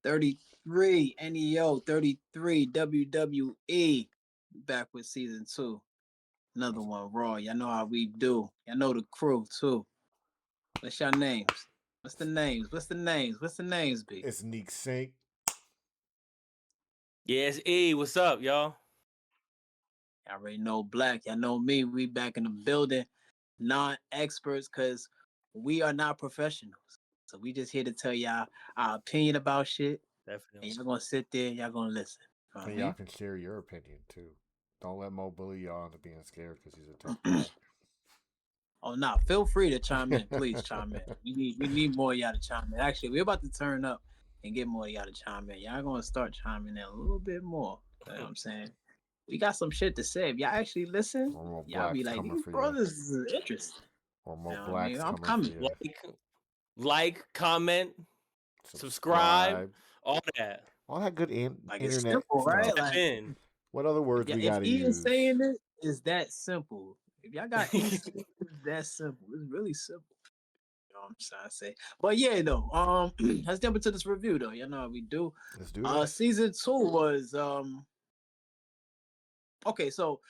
33 NEO, 33 WWE. Back with season 2. Another one Raw. Y'all know how we do. Y'all know the crew too. What's your names? What's the names? What's the names? What's the names, B? It's NeekCinco. Yes, E. What's up, y'all? Y'all already know Blak. Y'all know me. We back in the building. Non-experts, because we are not professionals. So we just here to tell y'all our opinion about shit. Definitely. And y'all gonna sit there and y'all gonna listen. You know And what I y'all mean? can share your opinion too. Don't let Mo bully y'all into being scared because he's a tough guy. Oh no, feel free to chime in. Please chime in. We need more of y'all to chime in. Actually, we're about to turn up and get more of y'all to chime in. Y'all gonna start chiming in a little bit more. You know what I'm saying? We got some shit to say. If y'all actually listen, Or y'all be MoeBlak's like, coming these for you. brothers is interesting. Or You know what I mean? MoeBlak's I'm coming for coming. you. Like, comment, subscribe, Subscribe. all that. All that good Like it's internet simple, right? stuff. Step Like in. What other words we if gotta Ian use? saying it, is that simple. If y'all got E saying it, it's that simple. It's really simple. You know what I'm trying to say. But yeah, though. Let's jump into this review though. You know how we do. Let's do this. Season 2 was okay, so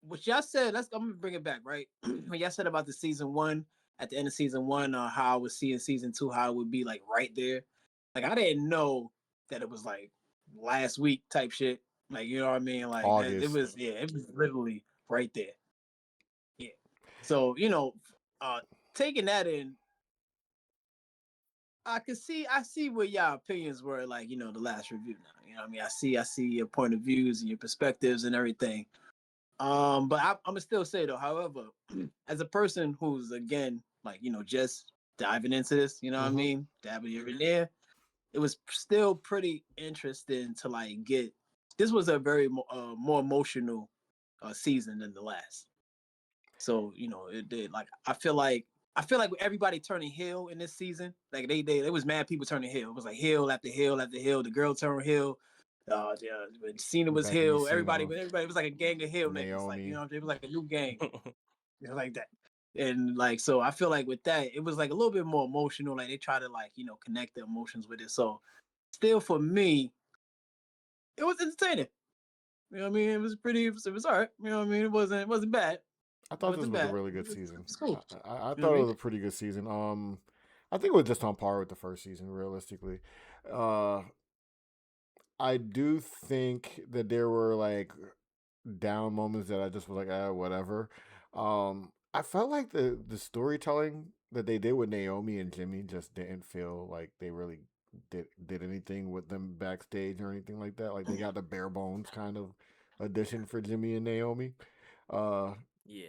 what y'all said, I'm gonna bring it back, right? When y'all said about the season 1, at the end of season 1, how I was seeing season 2, how it would be like right there. Like I didn't know that it was like last week type shit. Like, you know what I mean? Like it August. was, yeah, it was literally right there. Yeah. So, uh taking that in, I see where y'all opinions were, like, the last review now. You know what I mean? I see your point of views and your perspectives and everything. But I'm gonna still say though, however, as a person who's again like just diving into this, you know what I Mm-hmm. mean, dabbing here and there, it was still pretty interesting to like get. This was a very more emotional season than the last. So it did. Like I feel like with everybody turning heel in this season, like there was mad people turning heel. It was like heel after heel after heel. The girl turned heel. Yeah, when Cena was Becky, heel, everybody Cena, it was like a gang of heel niggas. Like Naomi. it was like a new gang, like that. And like so, I feel like with that, it was like a little bit more emotional. Like they try to like connect the emotions with it. So still for me, it was entertaining. You know what I mean? It was pretty. It was all right. You know what I mean? It wasn't bad. I It thought this wasn't was a bad. really It good was, it season. was cool. I You know what thought I it mean? was a pretty good season. I think it was just on par with the first season, realistically. Uh, I do think that there were like down moments that I just was like, whatever. I felt like the storytelling that they did with Naomi and Jimmy just didn't feel like they really did anything with them backstage or anything like that. Like they got the bare bones kind of addition for Jimmy and Naomi. Uh, Yeah.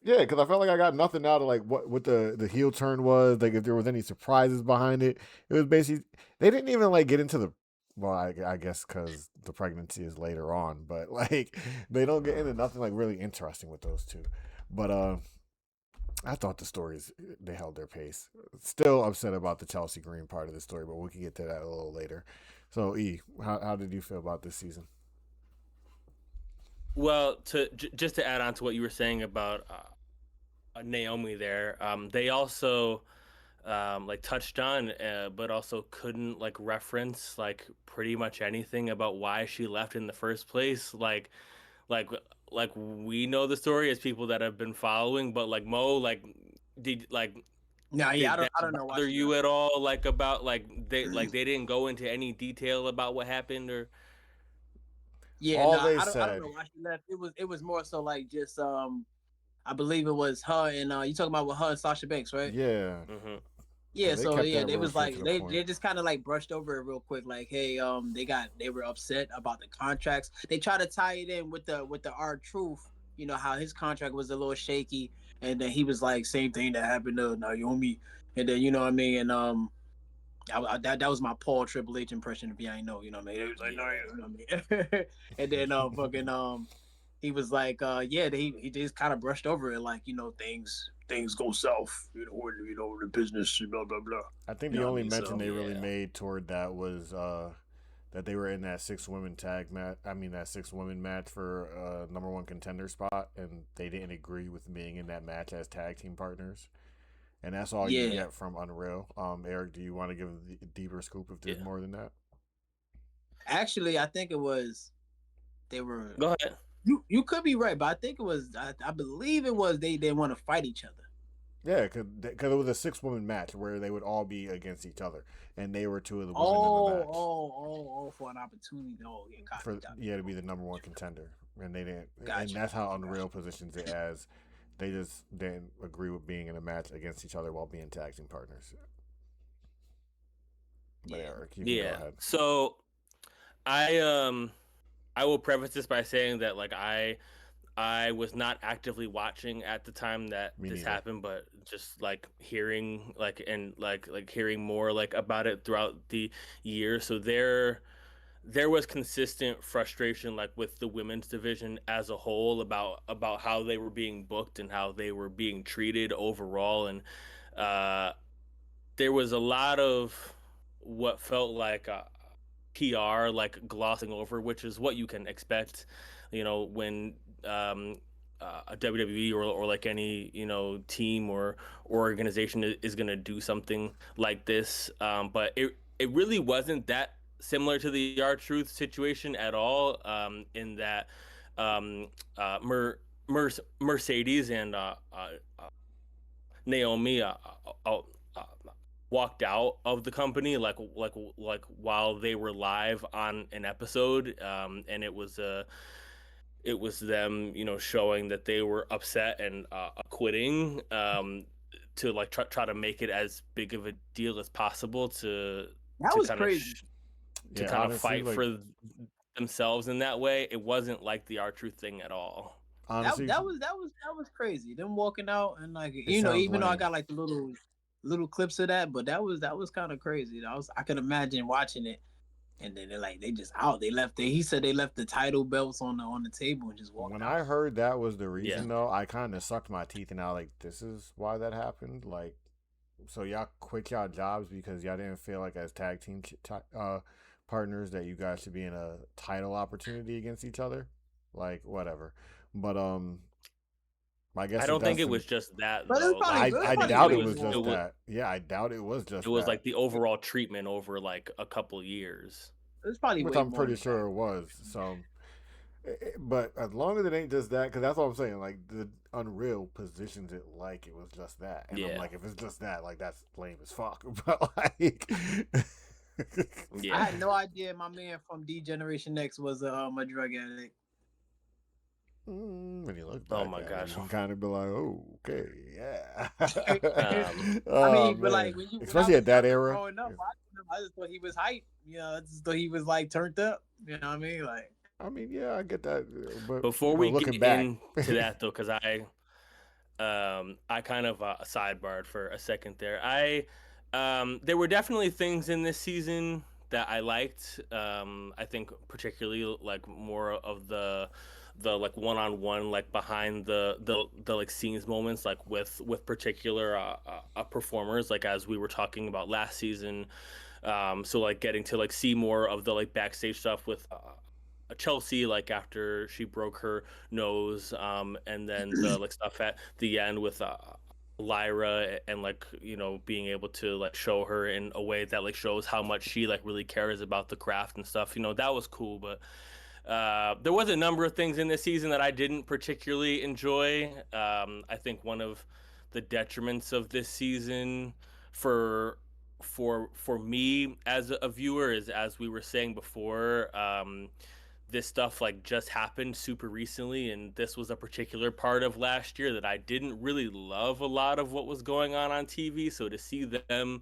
yeah, because I felt like I got nothing out of like what the heel turn was. Like if there was any surprises behind it, it was basically they didn't even like get into the. Well, I guess because the pregnancy is later on, but like they don't get into nothing like really interesting with those two. But I thought the stories they held their pace. Still upset about the Chelsea Green part of the story, but we can get to that a little later. So E, how did you feel about this season? Well, just to add on to what you were saying about Naomi there, they also like touched on, but also couldn't like reference like pretty much anything about why she left in the first place. Like like we know the story as people that have been following, but like Mo, did like Nah, yeah, did that I don't know why bother she you left. at all? Like about they didn't go into any detail about what happened or Yeah, All no, they I don't said, know why she left. It was more so like just I believe it was her and you talking about with her and Sasha Banks, right? yeah, mm-hmm. yeah, Yeah, they so kept yeah, that they real was straight like to the they point. just kind of like brushed over it real quick, like, hey, they were upset about the contracts. They try to tie it in with the R-Truth, how his contract was a little shaky, and then he was like same thing that happened to Naomi, and then you know what I mean, and that was my Paul Triple H impression. If you ain't know, you know what I mean. It was like, no, Yeah. you know what I mean. And then fucking he was like, yeah, he just kind of brushed over it, like things go south, when the business, blah blah blah. I think You the know what I only mean? mention So they really Yeah. made toward that was that they were in that 6 women tag match. I mean that 6 women match for number one contender spot, and they didn't agree with being in that match as tag team partners. And that's all you yeah, get from Unreal. Eric, do you want to give a deeper scoop if there's Yeah. more than that? Actually, I think it was they were. Go ahead. You could be right, but I think it was. I believe it was they didn't want to fight each other. Yeah, because it was a 6-woman match where they would all be against each other, and they were two of the women in the match. For an opportunity. Oh, yeah, To be the number one contender, and they didn't. Gotcha. And that's how Unreal positions it as they just didn't agree with being in a match against each other while being tag team partners. But Eric, you can go ahead. So, I will preface this by saying that like I was not actively watching at the time that this happened, but just like hearing like and like hearing more like about it throughout the year. So there was consistent frustration like with the women's division as a whole about how they were being booked and how they were being treated overall, and there was a lot of what felt like PR like glossing over, which is what you can expect, when a WWE or like any team or organization is going to do something like this, but it really wasn't that similar to the R-Truth situation at all, in that Mercedes and Naomi walked out of the company like while they were live on an episode, and it was them showing that they were upset and quitting, to like try to make it as big of a deal as possible to kind of fight like, for themselves in that way. It wasn't like the R-Truth thing at all. Honestly, that was crazy. Them walking out and like even though I got like the little clips of that, but that was kind of crazy. I could imagine watching it, and then they just out. They left. He said they left the title belts on the table and just walked. When I heard that was the reason, though, I kind of sucked my teeth and I like, this is why that happened. Like, so y'all quit y'all jobs because y'all didn't feel like as tag team partners that you guys should be in a title opportunity against each other. Like, whatever. But I guess I don't think it was just that. But though. I doubt it was just that. Yeah, I doubt it was just. It was like the overall treatment over like a couple years. It's probably which I'm pretty sure it was. So, but as long as it ain't just that, because that's what I'm saying. Like the Unreal positions it like it was just that, and I'm like, if it's just that, like that's lame as fuck. But like, I had no idea my man from D Generation X was a drug addict. When you look back, my gosh, you can kind of be like, "Oh, okay, yeah." I mean, but like especially at that era, growing up, I just thought he was hype. I just thought he was like turned up. You know what I mean? Like, I mean, yeah, I get that. But before we get into that, though, because I kind of sidebarred for a second there. There were definitely things in this season that I liked. I think particularly like more of the like one-on-one, like behind the like scenes moments, like with particular performers, like as we were talking about last season. So like getting to like see more of the like backstage stuff with Chelsea, like after she broke her nose, and then the like stuff at the end with Lyra, and like being able to like show her in a way that like shows how much she like really cares about the craft and stuff. That was cool, but there was a number of things in this season that I didn't particularly enjoy. I think one of the detriments of this season for me as a viewer is, as we were saying before, this stuff like just happened super recently, and this was a particular part of last year that I didn't really love a lot of what was going on TV. So to see them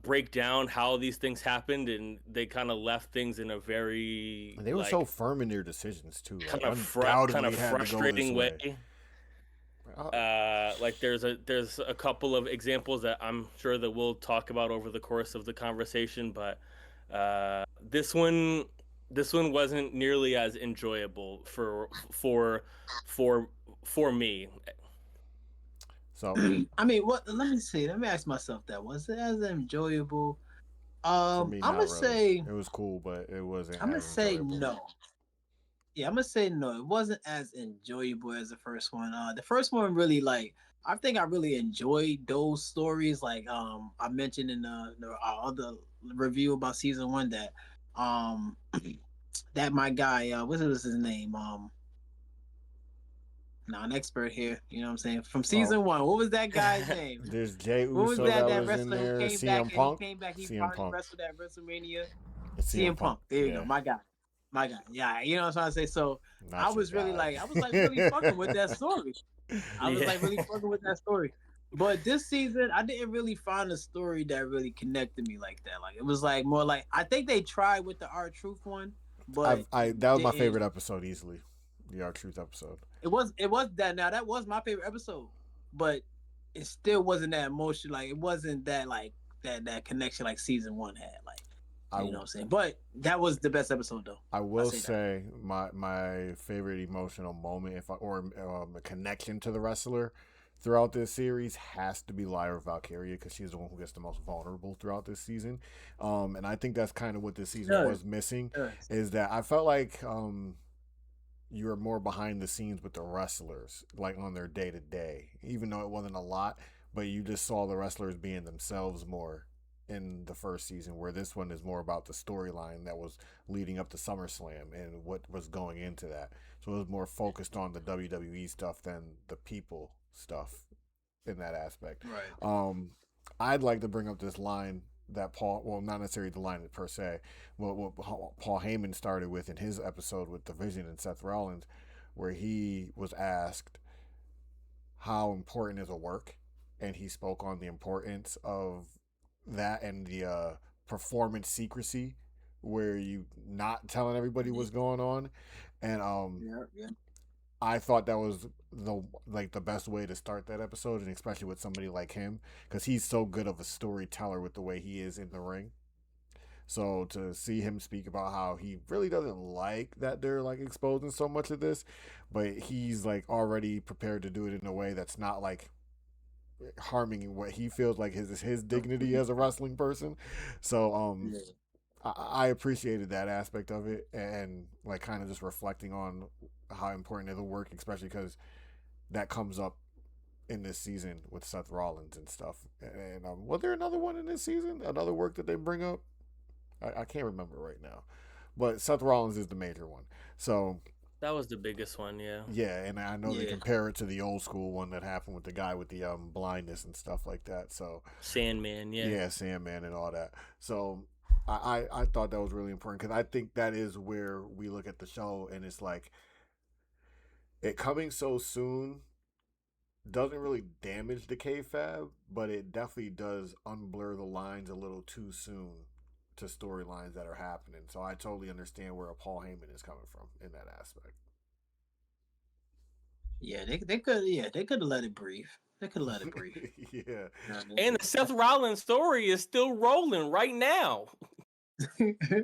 break down how these things happened, and they kind of left things in a very they were so firm in their decisions too, kind of frustrating way. Like there's a couple of examples that I'm sure that we'll talk about over the course of the conversation, but this one wasn't nearly as enjoyable for me. So I mean, let me see. Let me ask myself that. Was it as enjoyable? For me, I'm gonna say it was cool, but it wasn't. I'm gonna say no. Yeah, I'm gonna say no. It wasn't as enjoyable as the first one. The first one really I think I really enjoyed those stories. Like I mentioned in the other review about season one that that my guy, what was his name? An expert here. You know what I'm saying? From Oh, season one, what was that guy's name? there's Jay What was Uso that that was in wrestler who there. came back CM and he Punk. came back? He CM finally Punk. wrestled at WrestleMania. CM CM Punk. Punk. There you Yeah. go, my guy. My guy. Yeah, you know what I'm trying to say. So Not your guy. I was like really fucking with that story. I was Yeah. like really fucking with that story. But this season, I didn't really find a story that really connected me like that. Like it was like more like I think they tried with the R-Truth one, but it That was my didn't. favorite episode easily. The R-Truth episode. It was that now that was my favorite episode, but it still wasn't that emotion. Like it wasn't that like that connection like season one had. Like I, you know what I'm saying. But that was the best episode though. I I will say that. say my favorite emotional moment, or a connection to the wrestler throughout this series, has to be Lyra Valkyria, because she's the one who gets the most vulnerable throughout this season. And I think that's kind of what this season was missing, is that I felt like you were more behind the scenes with the wrestlers, like on their day to day, even though it wasn't a lot, but you just saw the wrestlers being themselves more in the first season, where this one is more about the storyline that was leading up to SummerSlam and what was going into that. So it was more focused on the WWE stuff than the people stuff in that aspect. Right. I'd like to bring up this line that not necessarily the line per se, what Paul Heyman started with in his episode with The Vision and Seth Rollins, where he was asked how important is a work, and he spoke on the importance of that and the performance secrecy, where you not telling everybody what's going on, and Yeah. I thought that was the best way to start that episode, and especially with somebody like him, because he's so good of a storyteller with the way he is in the ring. So to see him speak about how he really doesn't like that they're like exposing so much of this, but he's like already prepared to do it in a way that's not like harming what he feels like his dignity as a wrestling person. So Yeah. I appreciated that aspect of it, and like kind of just reflecting on how important it'll work, especially because that comes up in this season with Seth Rollins and stuff. And was there another one in this season? Another work that they bring up? I can't remember right now, but Seth Rollins is the major one. So That was the biggest one, yeah. yeah, and I know they Yeah. compare it to the old school one that happened with the guy with the blindness and stuff like that. So Sandman, yeah. yeah, Sandman and all that. So I thought that was really important, because I think that is where we look at the show and it's like it coming so soon doesn't really damage the kayfabe, but it definitely does unblur the lines a little too soon to storylines that are happening. So I totally understand where a Paul Heyman is coming from in that aspect. Yeah, they could have let it breathe. They could have let it breathe. Yeah. You know what I mean? And the Seth Rollins story is still rolling right now.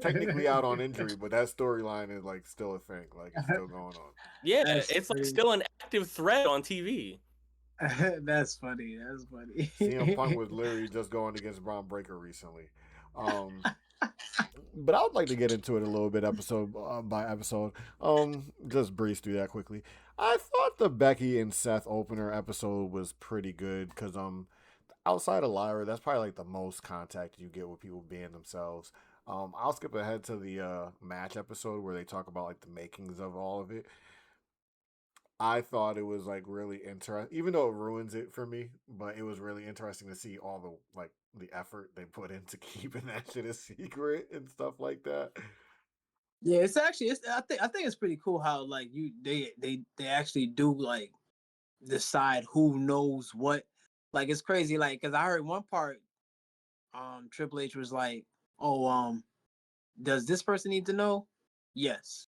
Technically out on injury, but that storyline is like still a thing. Like it's still going on. Yeah, That's it's like crazy. still an active thread on TV. That's funny. That's funny. CM Punk was literally just going against Braun Breaker recently. But I would like to get into it a little bit episode by episode. Just breeze through that quickly. I thought the Becky and Seth opener episode was pretty good, because outside of Lyra, that's probably like the most contact you get with people being themselves. I'll skip ahead to the match episode where they talk about like the makings of all of it. I thought it was like really interesting, even though it ruins it for me. But it was really interesting to see all the effort they put into keeping that shit a secret and stuff like that. Yeah, it's actually I think it's pretty cool how like they actually do like decide who knows what. Like it's crazy, like because I heard one part, Triple H was like, "Oh, does this person need to know?" Yes,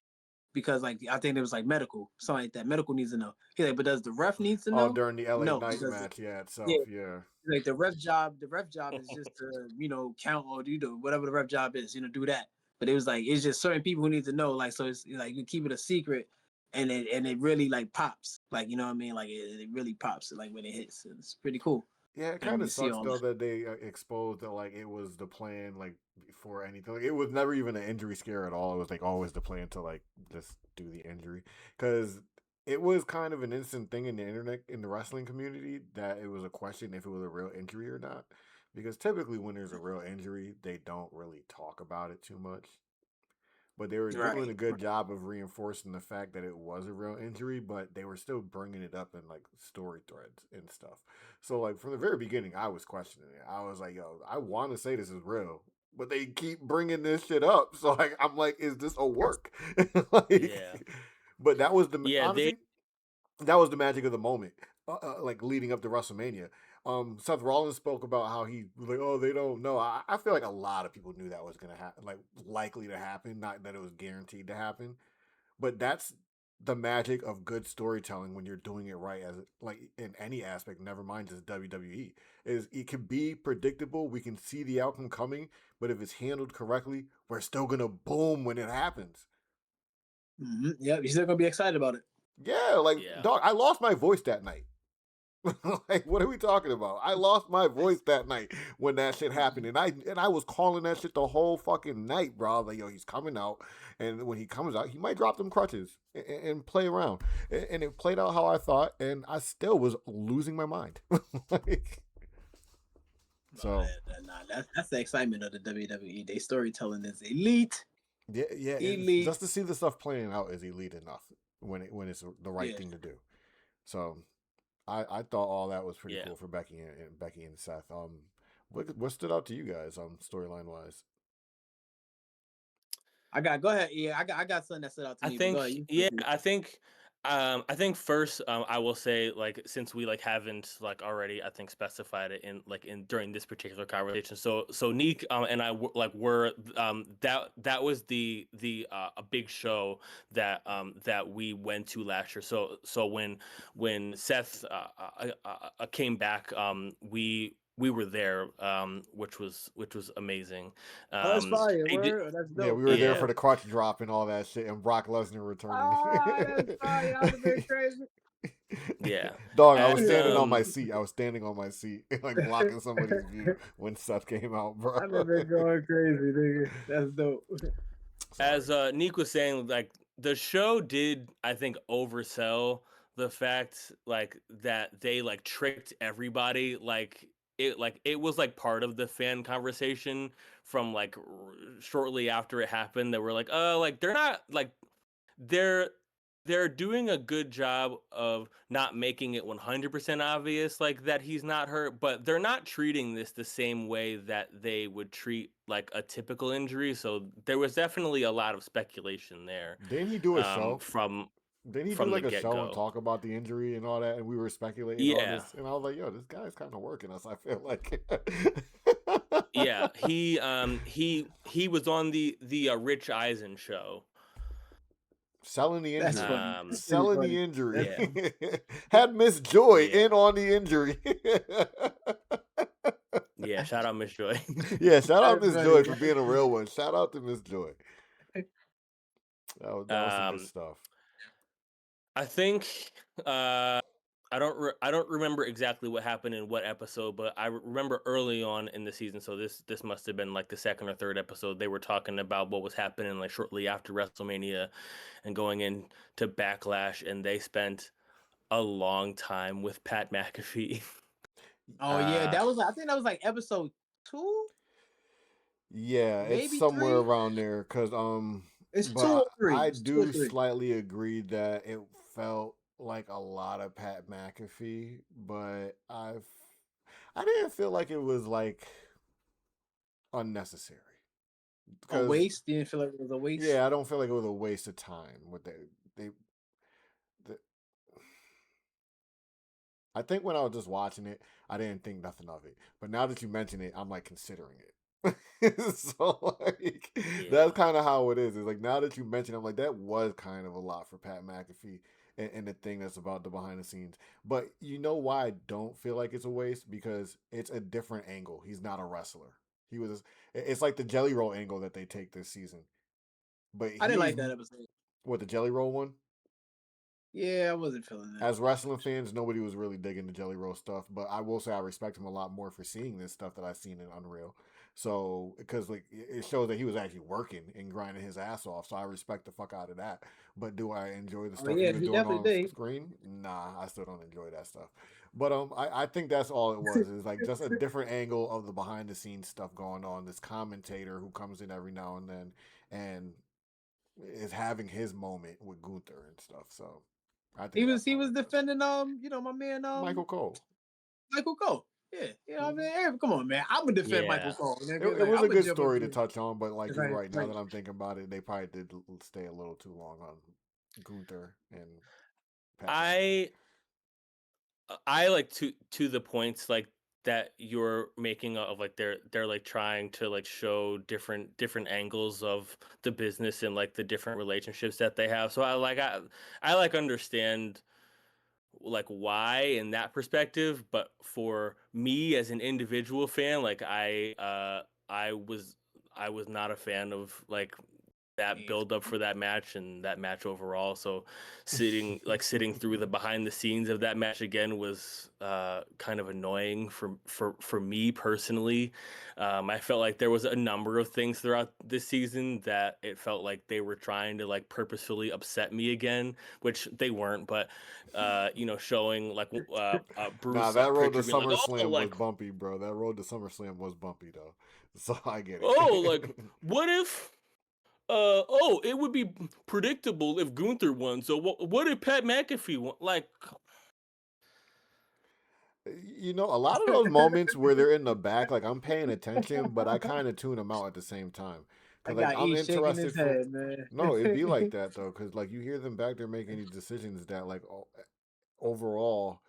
because like I think it was like medical, something like that. Medical needs to know. He's like, "But does the ref needs to Oh, know?" during the LA No, Knight because match, yeah, yeah, itself, yeah. like the ref job is just to count or do whatever the ref job is, do that. But it was like it's just certain people who need to know, like so it's like you keep it a secret, and it really like pops, like you know what I mean, like it really pops like when it hits. It's pretty cool. Yeah, it I mean, kind you of see sucks all though that. that they exposed that like it was the plan like before anything. Like, it was never even an injury scare at all. It was like always the plan to like just do the injury, because it was kind of an instant thing in the internet in the wrestling community that it was a question if it was a real injury or not. Because typically when there's a real injury, they don't really talk about it too much. but they were doing Right. a good job of reinforcing the fact that it was a real injury, but they were still bringing it up in like story threads and stuff. So like from the very beginning, I was questioning it. I was like, yo, I want to say this is real, but they keep bringing this shit up. So like, I'm like, is this a work? Yeah. But that was the Yeah, they honestly, that was the magic of the moment, like leading up to WrestleMania. Seth Rollins spoke about how he was like, oh, they don't know. I feel like a lot of people knew that was gonna happen, like likely to happen, not that it was guaranteed to happen. But that's the magic of good storytelling when you're doing it right, as like in any aspect. Never mind just WWE. Is it can be predictable. We can see the outcome coming, but if it's handled correctly, we're still gonna boom when it happens. Mm-hmm. Yep, you're still gonna be excited about it. Yeah, like yeah. dog, I lost my voice that night. Like, what are we talking about? I lost my voice that night when that shit happened, and I was calling that shit the whole fucking night, bro. Like, yo, he's coming out, and when he comes out, he might drop them crutches and play around, and it played out how I thought, and I still was losing my mind. Like, so That's the excitement of the WWE. They storytelling is elite, yeah, and elite. just to see the stuff playing out is elite enough when it's the right Yeah. thing to do. So I thought all that was pretty Yeah. cool for Becky and Seth. What stood out to you guys storyline wise? Go ahead. Yeah, I got something that stood out to I me. But go think, ahead. yeah, I think first, I will say, like, since we like haven't like already, I think, specified it in like in during this particular conversation. So Neek and I were that was the a big show that we went to last year. So when Seth came back, we were there, which was amazing. Oh, that's fire. They did, Word. That's Yeah, dope. we were That's there yeah. for dope. the crotch drop and all that shit, and Brock Lesnar returning. Ah, that's fire. That would have been crazy. Yeah. Dog, I was As standing on my seat. I was standing on my seat, like blocking somebody's view when Seth came out, bro. I've been going crazy, nigga. That's dope. Sorry. Neek was saying, like, the show did, I think, oversell the fact like that they like tricked everybody. Like it was like part of the fan conversation from like shortly after it happened that we're like, oh, like they're not like they're they're doing a good job of not making it 100% obvious like that he's not hurt, but they're not treating this the same way that they would treat like a typical injury. So there was definitely a lot of speculation there, Didn't he do a show? from Didn't he do the like a get show and go. talk about the injury and all that? And we were speculating all Yeah, this, and I was like, yo, this guy's kind of working us. I feel like. yeah. He was on the Rich Eisen show. Selling the That's injury. funny. Um, That's pretty Selling the funny. injury. yeah, Had Miss Joy yeah, in on the injury. yeah. Shout out Miss Joy. Yeah, shout out That's Miss funny. Joy for being a real one. Shout out to Miss Joy. That was some good um, stuff. I think I don't remember exactly what happened in what episode, but I remember early on in the season. So this must have been like the second or third episode. They were talking about what was happening like shortly after WrestleMania and going into Backlash, and they spent a long time with Pat McAfee. Oh yeah, uh, that was. I think that was like episode 2, Yeah, it's maybe somewhere 3. around there. It's two or But three. I It's 2 or do 3. slightly agree that it felt like a lot of Pat McAfee, but I didn't feel like it was like unnecessary A because waste. You didn't feel like it was a waste? yeah, I don't feel like it was a waste of time. They, the, I think when I was just watching it, I didn't think nothing of it. But now that you mention it, I'm like considering it. So like yeah, that's kind of how it is. It's like now that you mention, it, I'm like that was kind of a lot for Pat McAfee and the thing that's about the behind the scenes. But you know why I don't feel like it's a waste because it's a different angle. He's not a wrestler. He was. It's like the Jelly Roll angle that they take this season. But I didn't he's like that episode. what the Jelly Roll one. Yeah, I wasn't feeling that. As wrestling fans, nobody was really digging the Jelly Roll stuff, but I will say I respect him a lot more for seeing this stuff that I've seen in Unreal. So, because like it shows that he was actually working and grinding his ass off, so I respect the fuck out of that. But do I enjoy the Oh stuff he yeah, was he doing definitely on did. screen? Nah, I still don't enjoy that stuff. But I think that's all it was. Is like just a different angle of the behind the scenes stuff going on. This commentator who comes in every now and then, and is having his moment with Gunther and stuff. So I He think was that's all it is. defending my man Michael Cole. Michael Cole. Yeah, you know what I mean? Hey, come on, man. I would defend Michael Yeah. Cole. It was I a would good jump up story to there. touch on, but like you're right. Now Right. that I'm thinking about it, they probably did stay a little too long on Gunther and Pat McAfee. I like to the points like that you're making of like they're like trying to like show different angles of the business and like the different relationships that they have. So I like understand like why in that perspective, but for me as an individual fan, like I was not a fan of like that build up for that match and that match overall. So sitting through the behind the scenes of that match again was kind of annoying for me personally. I felt like there was a number of things throughout this season that it felt like they were trying to like purposefully upset me again, which they weren't. But showing like Nah, Bruce that road to Pritchard being like, oh, SummerSlam was like bumpy, bro. That road to SummerSlam was bumpy though. So I get like it. what if it would be predictable if Gunther won. So what if Pat McAfee won? Like, A lot of those moments where they're in the back, like I'm paying attention, but I kind of tune them out at the same time I because like got I'm E shaking his interested for. head, man. No, it'd be like that though, because like you hear them back there making these decisions that like overall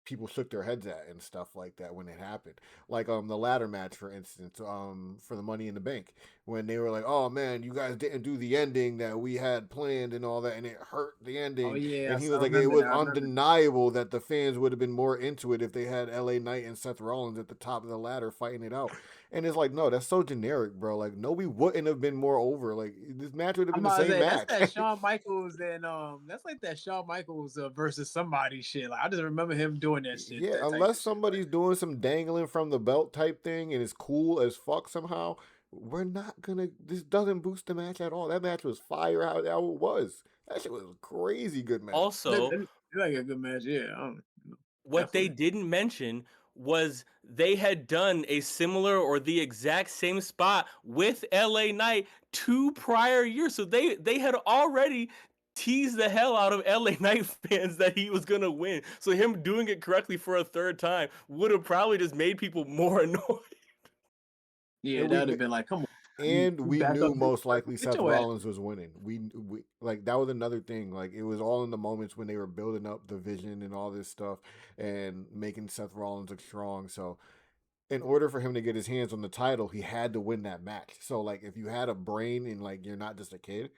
people shook their heads at and stuff like that when it happened. Like the ladder match, for instance, for the Money in the Bank, when they were like, "Oh man, you guys didn't do the ending that we had planned and all that, and it hurt the Oh ending." yeah, And he I was like, "It remember was that. I remember. undeniable that the fans would have been more into it if they had LA Knight and Seth Rollins at the top of the ladder fighting it out." And it's like, no, that's so generic, bro. Like, no, we wouldn't have been more over. Like, this match would have I'm been the about to same say that's match. that Shawn Michaels and that's like that Shawn Michaels versus somebody shit. Like I just remember him doing that shit, Yeah, that type unless of shit. Like somebody's doing some dangling from the belt type thing and it's cool as fuck somehow, we're not gonna. This doesn't boost the match at all. That match was fire how it was. That shit was a crazy good match. also, like a good match, yeah. what they Definitely. didn't mention was they had done a similar or the exact same spot with LA Knight 2 prior years. So they had already teased the hell out of LA Knight fans that he was gonna win. So him doing it correctly for a third time would have probably just made people more annoyed. Yeah, And that we would have been like, come on, and you we back up, knew most likely get Seth your ass. Rollins was winning. We like that was another thing. Like it was all in the moments when they were building up the vision and all this stuff and making Seth Rollins look strong. So in order for him to get his hands on the title, he had to win that match. So like if you had a brain and like you're not just a kid,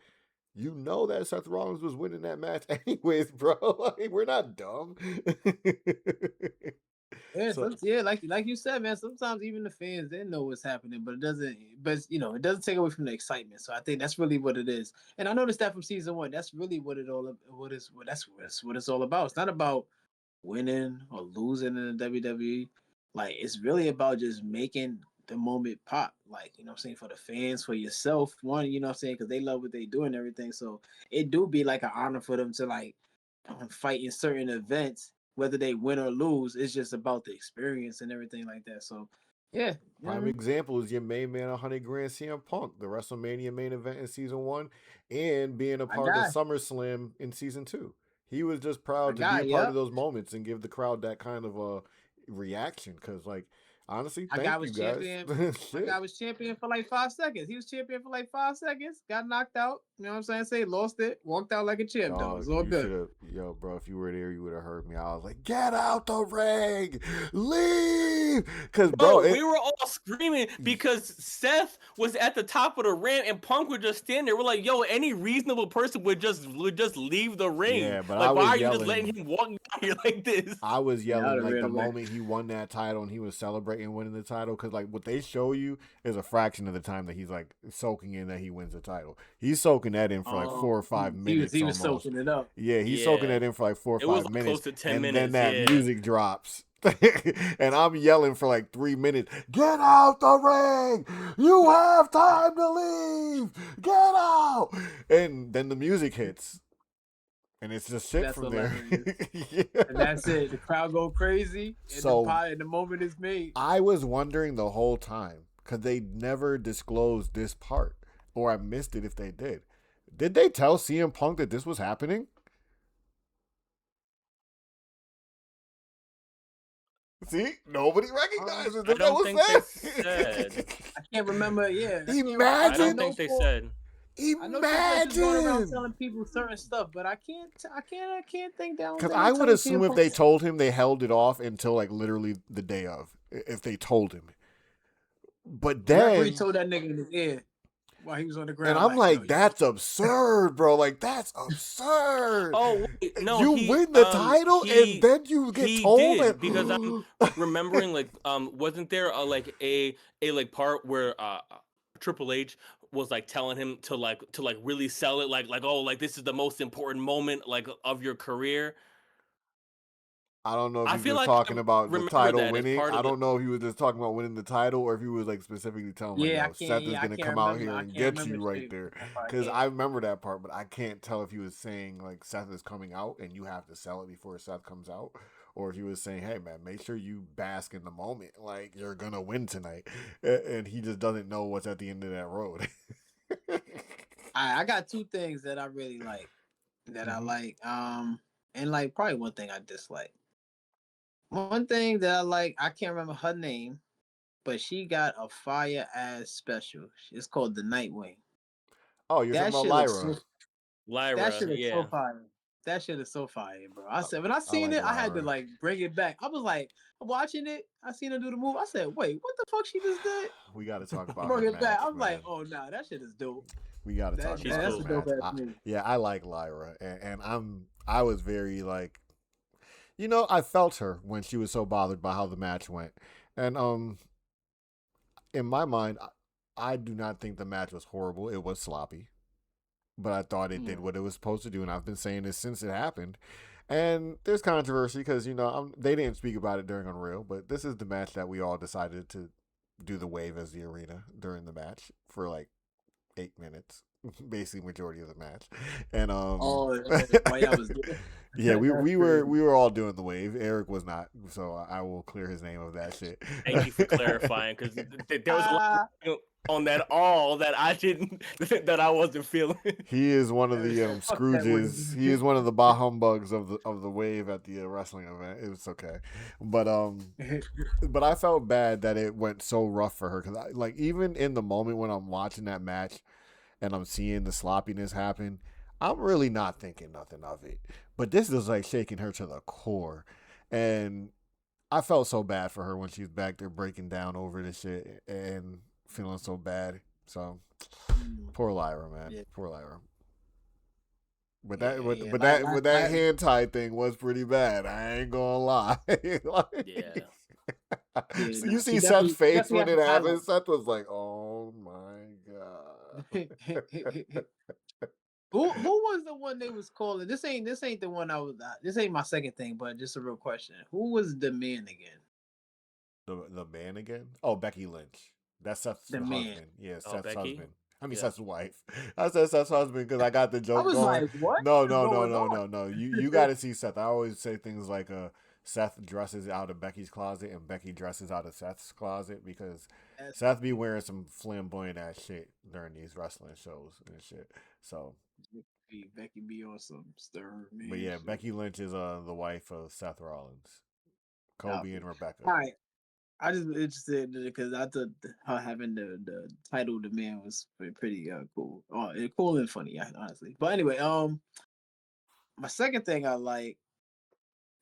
you know that Seth Rollins was winning that match anyways, bro. Like we're not dumb. Yeah, So like you said, man. Sometimes even the fans they know what's happening, but it doesn't. But it doesn't take away from the excitement. So I think that's really what it is. And I noticed that from season one. That's really what it all. That's what it's all about. It's not about winning or losing in the WWE. Like it's really about just making the moment pop. Like what I'm saying, for the fans, for yourself. One, what I'm saying, because they love what they do and everything. So it do be like an honor for them to like fight in certain events, whether they win or lose. It's just about the experience and everything like that. So, yeah, you know what I prime mean? example is your main man, 100 grand CM Punk, the WrestleMania main event in season one, and being a My part of guy, SummerSlam in season two. He was just my proud to be guy, a part yep. of those moments and give the crowd that kind of a reaction. Because, like, honestly, My guy thank you was guys. champion. My Shit. guy was champion for like 5 seconds. He was champion for like 5 seconds. Got knocked out. You know what I'm saying? Say lost it. Walked out like a champ though. Dog, It's all you should good. have, yo, bro. If you were there, you would have heard me. I was like, "Get out the ring, leave!" Because, bro, Oh, we were all screaming because Seth was at the top of the ramp and Punk would just stand there. We're like, "Yo, any reasonable person would just leave the ring. yeah, but I Like, why was are you just yelling. letting him walk down here like this?" I was Yeah, I would yelling have like ran the away. moment he won that title and he was celebrating winning the title because like what they show you is a fraction of the time that he's like soaking in that he wins the title. He's soaking that in for like Oh, 4 or 5 minutes he was almost. soaking it up. Yeah, he's soaking Yeah, that in for like four or it was five like close minutes, to 10 and then minutes. that Yeah. music drops. And I'm yelling for like 3 minutes. Get out the ring! You have time to leave! Get out! And then the music hits. And it's just shit That's from there. hilarious. Yeah. And that's it. The crowd go crazy, and So the moment is made. I was wondering the whole time because they never disclosed this part, or I missed it if they did. Did they tell CM Punk that this was happening? See, nobody recognizes I that don't was think they said. said. I can't remember. Yeah, I Imagine, don't think they said. I know Triple H was going around imagine. telling people certain stuff, but I can't think that. I don't Because think I he would told assume CM if Punk. they told him, they held it off until like literally the day of. If they told him, but The referee then, told that nigga in his ear while he was on the and ground, I'm like, "Yo, like, you." that's absurd, bro. Like that's absurd. Oh wait, no, You win the title and then you get he told did that. because I'm remembering like wasn't there a like part where Triple H was like telling him to like really sell it like oh like this is the most important moment like of your career. I don't know if I he was feel just like talking I about the remember title that as winning. part I of the. don't know if he was just talking about winning the title or if he was like specifically telling him like, Yeah, yo, Seth is I gonna can't come out remember. here I and can't get remember you right shit. there. That part, Because yeah. I remember that part, but I can't tell if he was saying like Seth is coming out and you have to sell it before Seth comes out, or if he was saying, hey man, make sure you bask in the moment, like you're gonna win tonight, and he just doesn't know what's at the end of that road. I got two things that I really like. That I like. And like probably one thing I dislike. One thing that I like, I can't remember her name, but she got a fire ass special. It's called the Nightwing. Oh, you're talking That about shit looks Lyra. so. That Lyra, shit is so yeah. fire. That shit is so fire, bro. I said when I I seen like it, I had to Lyra. like bring it back. I was like watching it. I seen her do the move. I said, wait, what the fuck she just did? We got to talk about Bring her it back. match, I'm man. like, oh nah, that shit is dope. We got to talk She's about That's her a cool. dope match. ass move. I like Lyra, and I was very like, I felt her when she was so bothered by how the match went, and in my mind, I do not think the match was horrible. It was sloppy, but I thought it did what it was supposed to do, and I've been saying this since it happened. And there's controversy because they didn't speak about it during Unreal, but this is the match that we all decided to do the wave as the arena during the match for like 8 minutes, basically majority of the match. And Oh, why y'all was doing? yeah, we That's we were crazy. we were all doing the wave. Eric was not, so I will clear his name of that shit. Thank you for clarifying because there was a lot on that all that I didn't that I wasn't feeling. He is one of the Fuck that Scrooges. He wave. is one of the bah humbugs of the wave at the wrestling event. It was okay, but I felt bad that it went so rough for her because like even in the moment when I'm watching that match and I'm seeing the sloppiness happen, I'm really not thinking nothing of it. But this is like shaking her to the core, and I felt so bad for her when she's back there breaking down over this shit and feeling so bad. So poor Lyra, man. Yeah. Poor Lyra. But Yeah, that, yeah. but that hand tie thing was pretty bad. I ain't gonna lie. Yeah. So nah, you she see Seth's face definitely when has it some happened. highlights. Seth was like, "Oh my god." Who was the one they was calling? This ain't the one I was. This ain't my second thing, but just a real question. Who was the man again? The man again? Oh, Becky Lynch. That's Seth's The man. husband. Yeah, Oh, Seth's Becky? husband. I mean Yeah. Seth's wife. I said Seth's husband because I got the I joke was going. like, what No, is no, no, going no, on? no, no. You got to see Seth. I always say things like Seth dresses out of Becky's closet and Becky dresses out of Seth's closet because That's Seth be wearing some flamboyant ass shit during these wrestling shows and shit. So, Becky be on some stir, man. but yeah, Shit. Becky Lynch is the wife of Seth Rollins, Kobe, Okay. and Rebecca. All right. I just interested because I thought her having the title the man was pretty cool. Cool and funny, honestly. But anyway, my second thing I like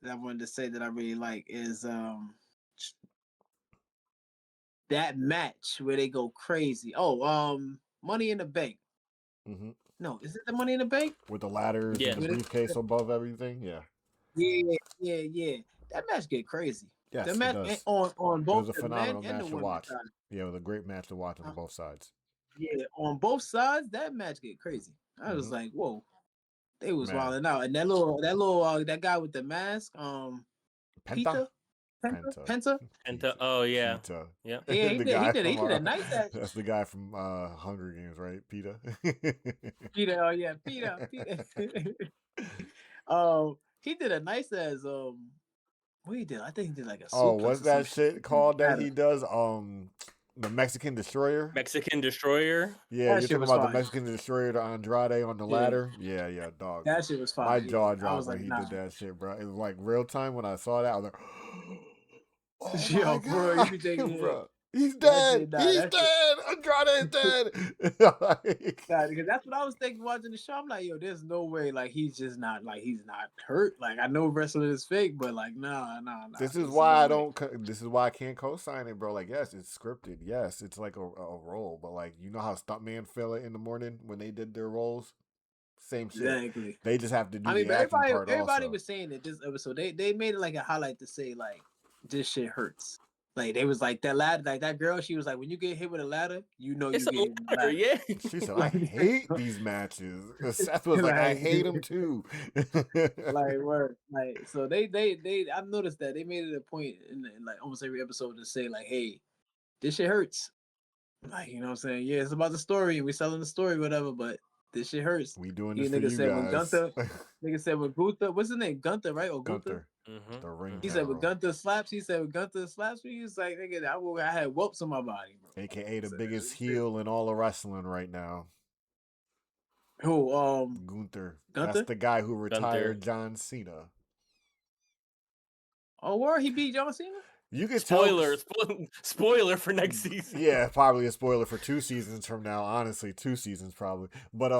that I wanted to say that I really like is that match where they go crazy. Oh, Money in the Bank. Mm-hmm. No, is it the Money in the Bank? With the ladders Yeah. and the briefcase above everything. Yeah. Yeah. That match get crazy. The Yes, it match does. on It was both a the men phenomenal and the match to women watch. side. Yeah, it was a great match to watch on Uh, both sides. yeah, on both sides, that match get crazy. I was Mm-hmm. like, whoa, they was Man, wilding out. And that guy with the mask, Penta, Penta. And Pita, oh yeah. Pita. Yeah. Yeah, The guy he from did a nice ass. that's the guy from Hunger Games, right? Pita. Peter, oh yeah, Peter. He did a nice ass what he did. I think he did like a Oh, suplex what's or some that shit. shit called that Ladder. he does? The Mexican Destroyer. Mexican Destroyer. Yeah, That you're shit talking was about the fire. Mexican Destroyer to Andrade on the Yeah. ladder. Yeah, dog. That shit was fire. My jaw I dropped was when like, he nah. did that shit, bro. It was like real time when I saw that. I was like, oh Yo, my bro, you god, be thinking, bro. He's that dead. shit, nah, He's that shit. dead. Andrade is dead. Like, Nah, because that's what I was thinking watching the show. I'm like, yo, there's no way, like he's just not, like he's not hurt. Like I know wrestling is fake, but like, nah. this is there's why no I way. don't. This is why I can't co-sign it, bro. Like, yes, it's scripted. Yes, it's like a role, but like, you know how stuntman feel it in the morning when they did their roles. Same shit. Exactly. They just have to do I mean, the but acting part everybody also. was saying that this episode, they made it like a highlight to say like this shit hurts. Like they was like that ladder, like that girl. She was like, when you get hit with a ladder, you know It's you get a hit with a ladder, ladder. yeah. She said, I hate these matches. Seth was like, I hate them too. Like word, like so they I've noticed that they made it a point in like almost every episode to say like, hey, this shit hurts. Like, you know what I'm saying? Yeah, it's about the story. We selling the story, whatever, but this shit hurts. We doing You this for nigga you said when guys. nigga said when Gunther, what's his name? Gunther, right? Or Gunther? Mm-hmm. The ring He said when general. Gunther slaps, he said when Gunther slaps me, he's like, nigga, I had whoops on my body, bro. AKA the So, biggest heel in all of wrestling right now. who, Gunther. That's Gunther? the guy who retired Gunther. John Cena. Oh, where he beat John Cena? You can Spoiler, tell. spoiler for next season. Yeah, probably a spoiler for 2 seasons from now. Honestly, 2 seasons probably. But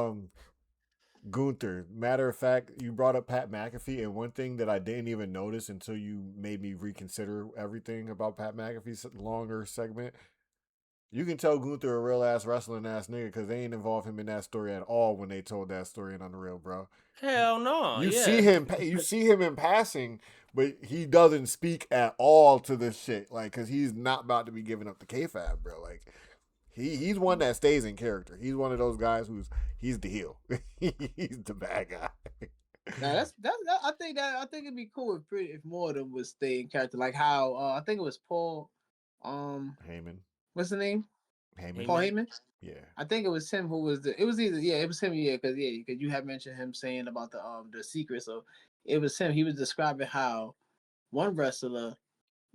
Gunther. Matter of fact, you brought up Pat McAfee, and one thing that I didn't even notice until you made me reconsider everything about Pat McAfee's longer segment. You can tell Gunther a real ass wrestling ass nigga because they ain't involve him in that story at all when they told that story in Unreal, bro. Hell no. You Yeah. see him in passing, but he doesn't speak at all to this shit, like, cause he's not about to be giving up the kayfabe, bro. Like, he's one that stays in character. He's one of those guys he's the heel. He's the bad guy. Now that's I think it'd be cool if more of them would stay in character, like how I think it was Paul, Heyman. what's the name? Heyman. Paul Heyman. Yeah. I think it was him who was it was either it was him, because you had mentioned him saying about the secret, so it was him. He was describing how one wrestler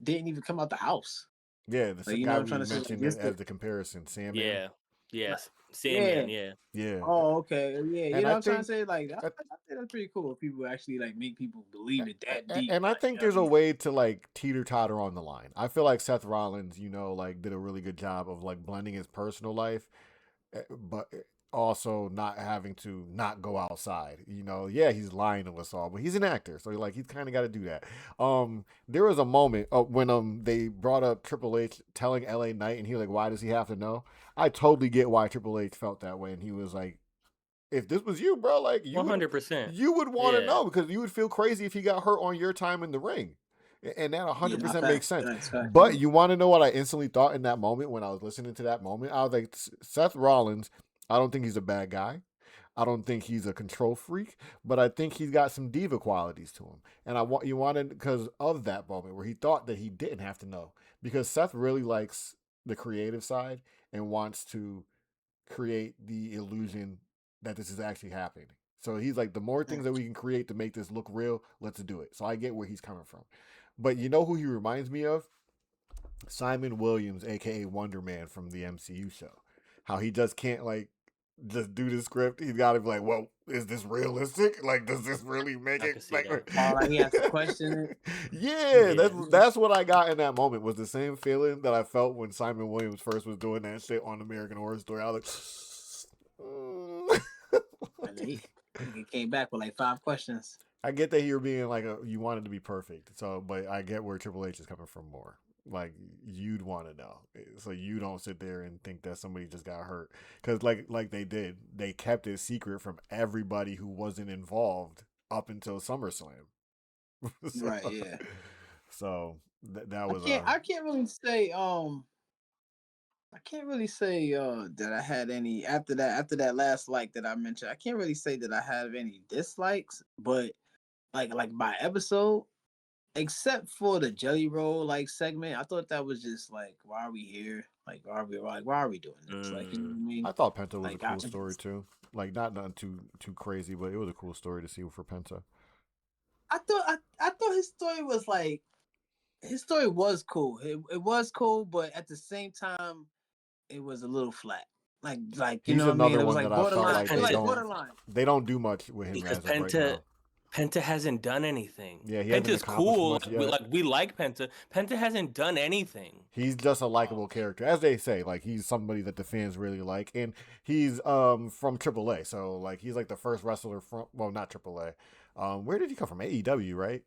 didn't even come out the house. Yeah, the Like, you know guy what I'm we trying to say? Like, mentioned as the comparison, Sandman. Yeah. Yes. yeah. Sandman, yeah. Yeah. Oh, okay. Yeah, you And know I what I'm trying to think say? Like, I think that's pretty cool if people actually like make people believe it that deep. and I like, think you know there's what I a mean? way to like teeter-totter on the line. I feel like Seth Rollins, like did a really good job of like blending his personal life, but also not having to not go outside. Yeah, he's lying to us all, but he's an actor, so like he's kind of got to do that. There was a moment when they brought up Triple H telling LA Knight, and he was like, why does he have to know? I totally get why Triple H felt that way, and he was like, if this was you, bro, like 100%. you would want to Yeah. know, because you would feel crazy if he got hurt on your time in the ring. And that 100% makes sense. Facts. But you want to know what I instantly thought in that moment when I was listening to that moment? I was like, Seth Rollins, I don't think he's a bad guy. I don't think he's a control freak, but I think he's got some diva qualities to him. And you wanted, because of that moment where he thought that he didn't have to know. Because Seth really likes the creative side and wants to create the illusion that this is actually happening. So he's like, the more things that we can create to make this look real, let's do it. So I get where he's coming from. But you know who he reminds me of? Simon Williams, aka Wonder Man from the MCU show. How he just can't like just do the script. He's got to be like, well, is this realistic? Like, does this really make I it? can see Like, that. Like he has to question it. yeah, Yeah. that's what I got in that moment. Was the same feeling that I felt when Simon Williams first was doing that shit on American Horror Story. I was like, And he came back with like 5 questions. I get that you're being like you wanted to be perfect. So, but I get where Triple H is coming from more. Like, you'd want to know, so you don't sit there and think that somebody just got hurt, because like they kept it secret from everybody who wasn't involved up until SummerSlam. So, Right, yeah. So that was I can't really say that I had any after that last like that I mentioned. I can't really say that I have any dislikes, but like by episode, except for the jelly roll like segment, I thought that was just like, why are we here? Like, why are we doing this? Like, you know what I mean? I thought Penta was Like, a cool story too. Like, not nothing too crazy, but it was a cool story to see for Penta. I thought his story was like, his story was cool. It was cool, but at the same time, it was a little flat. Like you He's know what I mean? another It was one like that I felt borderline. like It was like Penta, borderline. they don't do much with him because as of right now. Penta hasn't done anything. Yeah, he hasn't Penta's accomplished cool. much yet. We like Penta. Penta hasn't done anything. He's just a likable character, as they say. Like he's somebody that the fans really like, and he's from AAA. So like he's like the first wrestler from not AAA. Where did he come from? AEW, right?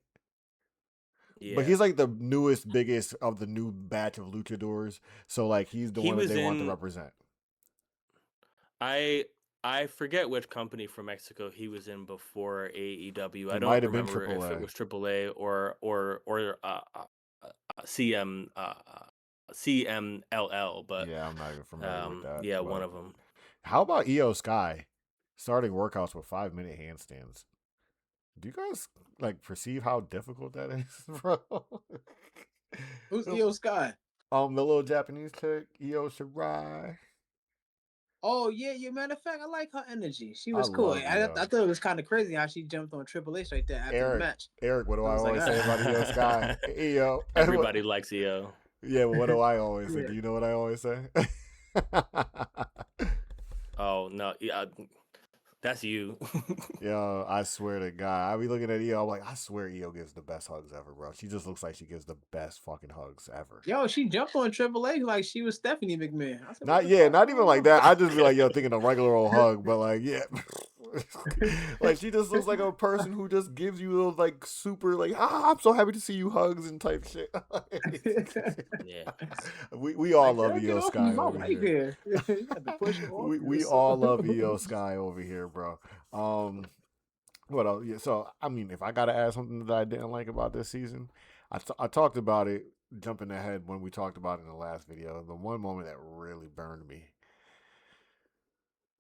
Yeah. But he's like the newest, biggest of the new batch of luchadors. So like he's the one that they want to represent. I forget which company from Mexico he was in before AEW. I might don't have been remember if it AAA. was AAA or CM CMLL. But Yeah, I'm not even familiar with that. Yeah, but one of them. how about Io Sky starting workouts with 5-minute handstands? Do you guys like perceive how difficult that is, bro? Who's Io Sky? The little Japanese chick, Io Shirai. Oh yeah. Matter of fact, I like her energy. She I was cool. love I Io. thought it was kind of crazy how she jumped on Triple H right there after the match. Eric, what do I was always like, say about Io Sky? Io. Everybody likes Io. Yeah, but what do I always say? Do you know what I always say? Oh no, yeah, that's you. Yo, I swear to God, I be looking at Io. I'm like, I swear Io gives the best hugs ever, bro. She just looks like she gives the best fucking hugs ever. Yo, she jumped on Triple H like she was Stephanie McMahon. I said, not even like that. I just be like, yo, thinking a regular old hug, but like, yeah, like she just looks like a person who just gives you those like super like, I'm so happy to see you hugs and type shit. Yeah, we all love Io Sky over here. we all love Io Sky over here, bro. What else? Yeah, so I mean, if I gotta add something that I didn't like about this season, I talked about it jumping ahead when we talked about it in the last video. The one moment that really burned me,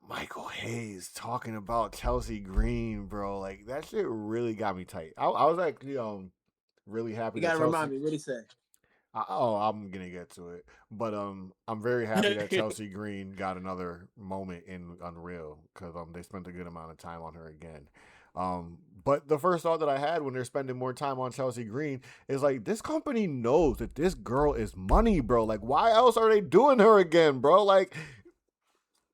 Michael Hayes talking about Chelsea Green, bro. Like that shit really got me tight. I was actually really happy. You gotta remind me what he said. I'm gonna get to it, but I'm very happy that Chelsea Green got another moment in Unreal because they spent a good amount of time on her again. But the first thought that I had when they're spending more time on Chelsea Green is like, this company knows that this girl is money, bro. Like, why else are they doing her again, bro? Like,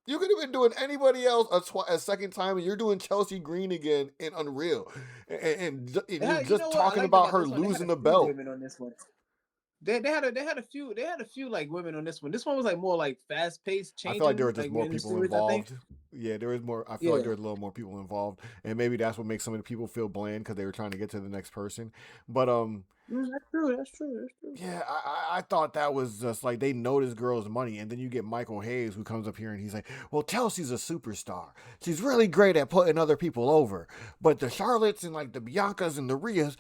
you could have been doing anybody else a second time, and you're doing Chelsea Green again in Unreal, and you're just talking about her losing the belt. Women on this one. They had a few like women on this one. This one was like more like fast paced. I feel like there were just more people involved. Yeah, there was more. I feel like there was a little more people involved, and maybe that's what makes some of the people feel bland because they were trying to get to the next person. But that's true. Yeah, I thought that was just like they know this girl's money, and then you get Michael Hayes who comes up here and he's like, "Well, Chelsea's a superstar. She's really great at putting other people over, but the Charlottes and like the Biancas and the Rheas,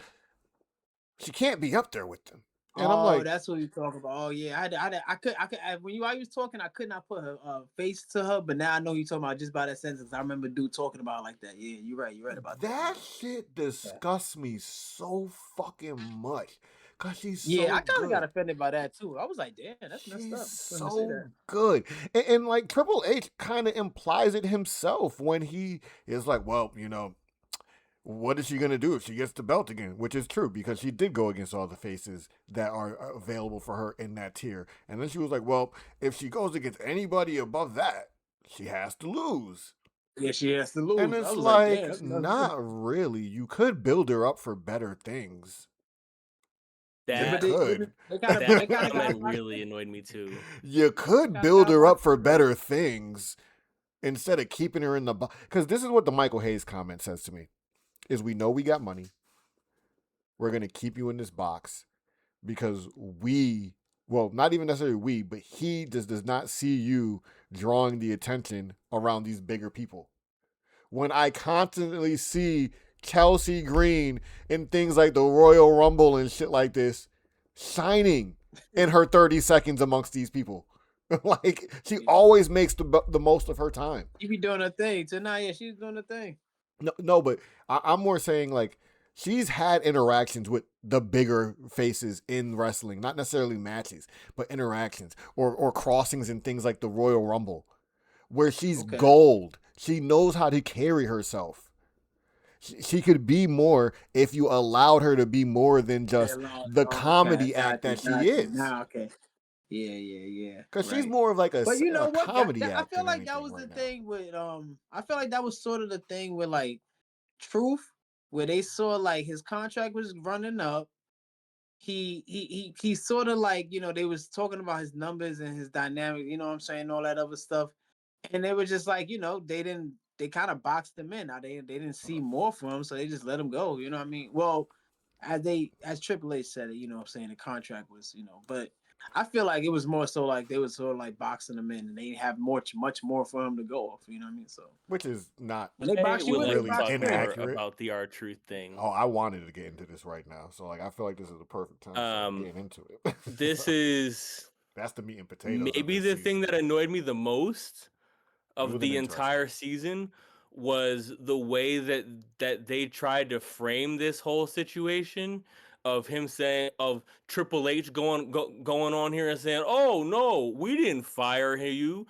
she can't be up there with them." And I'm like, that's what you talk about. Oh yeah, I could when you was talking, I could not put her face to her, but now I know you talking about just by that sentence. I remember dude talking about it like that. Yeah, you're right about that. That shit disgusts me so fucking much. Cause she's I kind of got offended by that too. I was like, damn, that's messed up. So good, and like Triple H kind of implies it himself when he is like, well, you know, what is she going to do if she gets the belt again? Which is true because she did go against all the faces that are available for her in that tier. And then she was like, well, if she goes against anybody above that, she has to lose. Yeah, she has to lose. And it's like not really. You could build her up for better things. That comment really annoyed me too. You could build her up for better things instead of keeping her in the box. Because this is what the Michael Hayes comment says to me. Is we know we got money. We're going to keep you in this box because not even necessarily we, but he just does not see you drawing the attention around these bigger people. When I constantly see Chelsea Green in things like the Royal Rumble and shit like this, shining in her 30 seconds amongst these people. Like, she always makes the most of her time. She be doing her thing. Tonight, she's doing her thing. No, but I'm more saying like she's had interactions with the bigger faces in wrestling, not necessarily matches, but interactions or crossings and things like the Royal Rumble, where she's gold. She knows how to carry herself. She could be more if you allowed her to be more than just the comedy act that she is. Okay. Yeah. Because she's Right. more of like But you a know what? comedy I act feel than like that anything was the right now. thing with I feel like that was sort of the thing with like Truth, where they saw like his contract was running up. He sort of like, they was talking about his numbers and his dynamic, you know what I'm saying, all that other stuff. And they were just like, they kind of boxed him in. Now they didn't see more from him, so they just let him go, you know what I mean? Well, as Triple H said it, you know what I'm saying, the contract was, but I feel like it was more so like they were sort of like boxing him in and they have much more for him to go off, you know what I mean? So Which is not when they I box you would in, they like to really box talk you in. more inaccurate. about the R-Truth thing. Oh, I wanted to get into this right now. So like I feel like this is the perfect time to start getting into it. This is That's the meat and potatoes of maybe this the season. thing that annoyed me the most of Smooth and the interesting. entire season was the way that they tried to frame this whole situation of him saying of Triple H going on here and saying, "Oh no, we didn't fire you,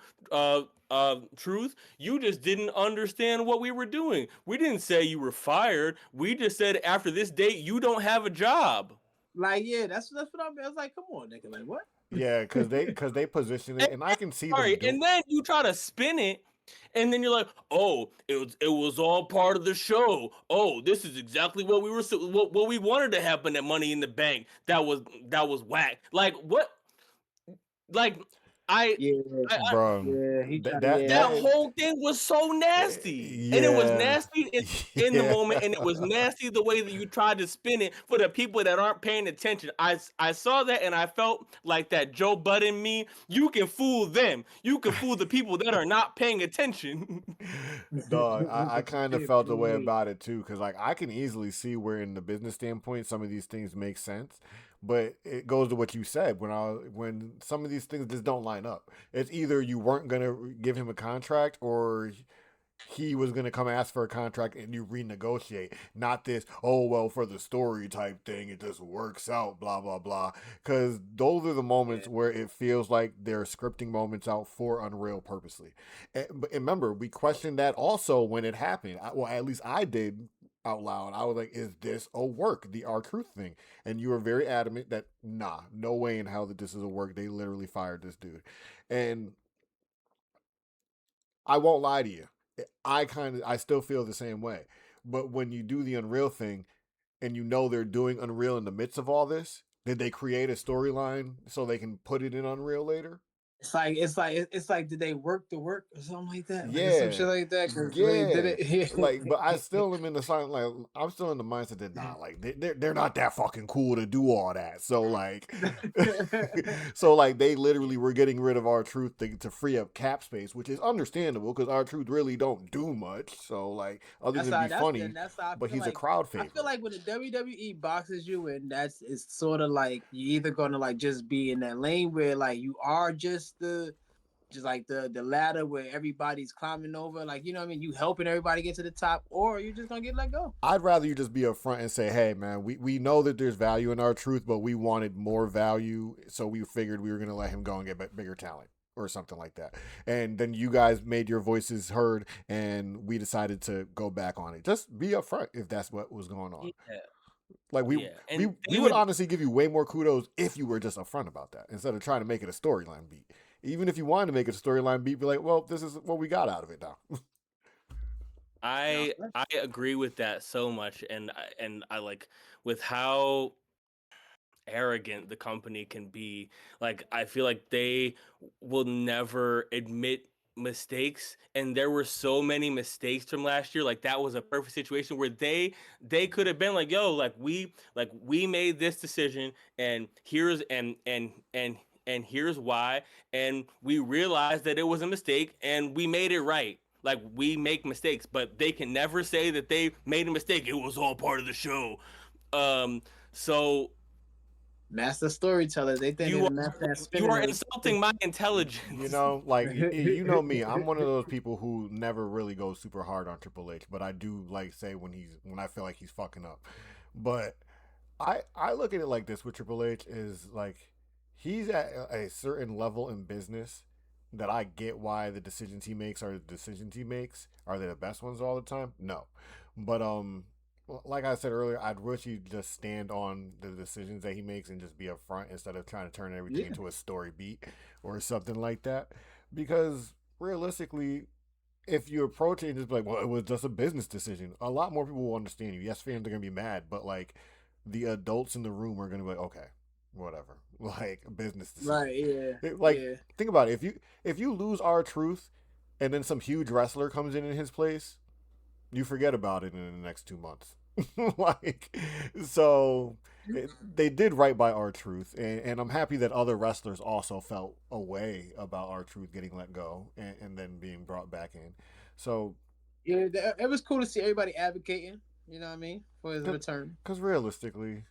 Truth. You just didn't understand what we were doing. We didn't say you were fired. We just said after this date you don't have a job." Like, yeah, that's what I mean. I was like, come on, nigga, like what? Yeah, because they position it, and I can see them Sorry, do. and then you try to spin it, and then you're like, "Oh, it was all part of the show. Oh, this is exactly what we were what we wanted to happen at Money in the Bank. That was whack. Like what? Like I, Yeah, Bro, yeah, he that tried. that that Yeah, that whole thing was so nasty, and it was yeah, nasty in the yeah. moment, and it was nasty the way that you tried to spin it for the people that aren't paying attention. I saw that, and I felt like that Joe Budden me. You can fool them. You can fool the people that are not paying attention. Dog, I kind of felt the way me. about it too, because like I can easily see where in the business standpoint some of these things make sense, but it goes to what you said when some of these things just don't line up. It's either you weren't gonna give him a contract or he was going to come ask for a contract and you renegotiate. Not this, oh, well, for the story type thing, it just works out, blah, blah, blah. Because those are the moments where it feels like they're scripting moments out for Unreal purposely. But remember, we questioned that also when it happened. Well, at least I did out loud. I was like, is this a work, the R-Truth thing? And you were very adamant that, nah, no way in hell that this is a work. They literally fired this dude. And I won't lie to you. I still feel the same way. But when you do the Unreal thing and you know they're doing Unreal in the midst of all this, did they create a storyline so they can put it in Unreal later? It's like did they work the work or something like that? Like some Yeah. shit like that. Because they did Yeah. it. Like, but I still am in the silent, like, I'm still in the mindset that, nah, like, they're not that fucking cool to do all that. So, like, so, like, they literally were getting rid of R-Truth to free up cap space, which is understandable because R-Truth really don't do much. So, like, other That's than how be funny, that's how I but feel he's a like. crowd I feel favorite. like when the WWE boxes you in, it's sort of like you're either gonna like just be in that lane where like you are just like the ladder where everybody's climbing over, like, you know what I mean, you helping everybody get to the top, or you're just gonna get let go. I'd rather you just be upfront and say, hey, man, we know that there's value in R-Truth, but we wanted more value, so we figured we were going to let him go and get bigger talent or something like that. And then you guys made your voices heard, and we decided to go back on it. Just be upfront if that's what was going on. Yeah, Like yeah, we and we would honestly give you way more kudos if you were just upfront about that instead of trying to make it a storyline beat. Even if you wanted to make it a storyline beat, be like, well, this is what we got out of it now. I agree with that so much, and I like with how arrogant the company can be. Like I feel like they will never admit mistakes, and there were so many mistakes from last year. Like that was a perfect situation where they could have been like, yo, like we made this decision, and here's and here's why, and we realized that it was a mistake and we made it right. Like we make mistakes, but they can never say that they made a mistake. It was all part of the show. So Master storytellers, they think they you the are master at you spinning are it. insulting my intelligence. Like you know me, I'm one of those people who never really goes super hard on Triple H, but I do like say when I feel like he's fucking up. But I look at it like this with Triple H is like he's at a certain level in business that I get why the decisions he makes are the decisions he makes. Are they the best ones all the time? No. But like I said earlier, I'd wish he'd just stand on the decisions that he makes and just be upfront instead of trying to turn everything Yeah. into a story beat or something like that. Because realistically, if you approach it and just be like, well, it was just a business decision, a lot more people will understand you. Yes, fans are gonna be mad, but like the adults in the room are gonna be like, okay, whatever, like a business decision. Right. Yeah. Like, Yeah. think about it. If you lose R-Truth, and then some huge wrestler comes in his place, you forget about it in the next 2 months. Like, so they did right by R-Truth, and I'm happy that other wrestlers also felt a way about R-Truth getting let go and then being brought back in. So, Yeah. It was cool to see everybody advocating. You know what I mean, for his return. because realistically,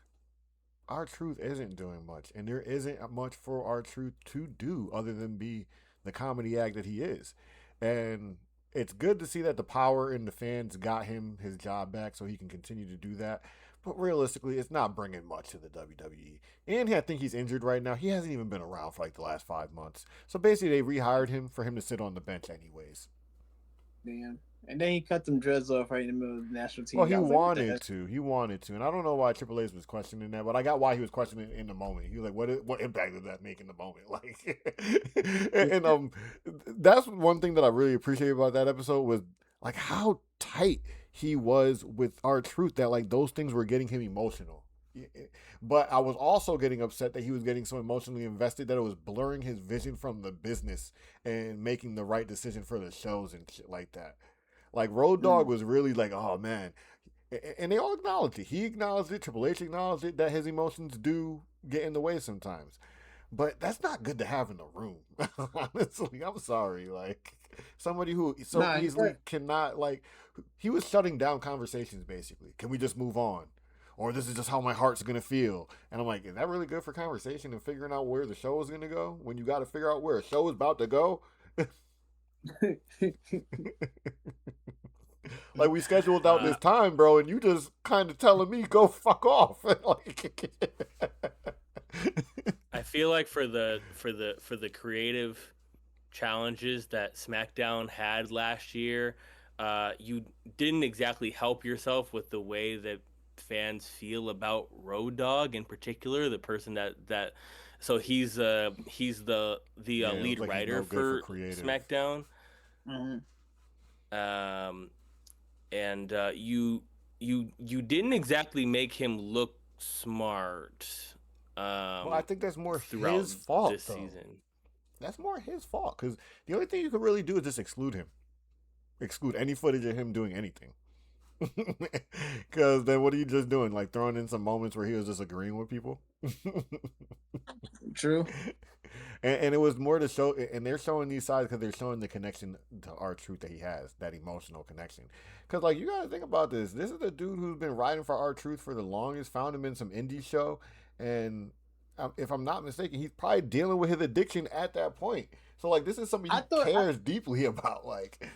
R-Truth isn't doing much, and there isn't much for R-Truth to do other than be the comedy act that he is. And it's good to see that the power and the fans got him his job back so he can continue to do that. But realistically, it's not bringing much to the WWE. And I think he's injured right now. He hasn't even been around for like the last 5 months. So basically, they rehired him for him to sit on the bench anyways. Damn. And then he cut them dreads off right in the middle of the national Well, TV. he I was like, what the wanted heck? to. He wanted to, and I don't know why Triple H was questioning that, but I got why he was questioning it in the moment. He was like, "What impact did that make in the moment?" Like, and that's one thing that I really appreciate about that episode was like how tight he was with R-Truth that like those things were getting him emotional. But I was also getting upset that he was getting so emotionally invested that it was blurring his vision from the business and making the right decision for the shows and shit like that. Like Road Dogg was really like, oh man, and they all acknowledged it. He acknowledged it. Triple H acknowledged it that his emotions do get in the way sometimes. But that's not good to have in the room. Honestly, I'm sorry. Like somebody who so Nah, easily cannot like he was shutting down conversations basically. Can we just move on? Or this is just how my heart's gonna feel. And I'm like, is that really good for conversation and figuring out where the show is gonna go? When you gotta figure out where a show is about to go? Like we scheduled out this time, bro, and you just kind of telling me go fuck off. Like, I feel like for the creative challenges that SmackDown had last year, you didn't exactly help yourself with the way that fans feel about Road Dogg in particular, the person that so he's the yeah, it lead looks like he's writer no good for for creative. SmackDown. mm-hmm. And you didn't exactly make him look smart. Well, I think that's more Throughout his fault, this though. season. That's more his fault because the only thing you could really do is just exclude him, exclude any footage of him doing anything. Because then what are you just doing? Like throwing in some moments where he was just agreeing with people? True. And it was more to show, and they're showing these sides because they're showing the connection to R-Truth that he has, that emotional connection. Because, like, you got to think about this. This is the dude who's been writing for R-Truth for the longest, found him in some indie show. And if I'm not mistaken, he's probably dealing with his addiction at that point. So, like, this is something I he thought cares deeply about. Like,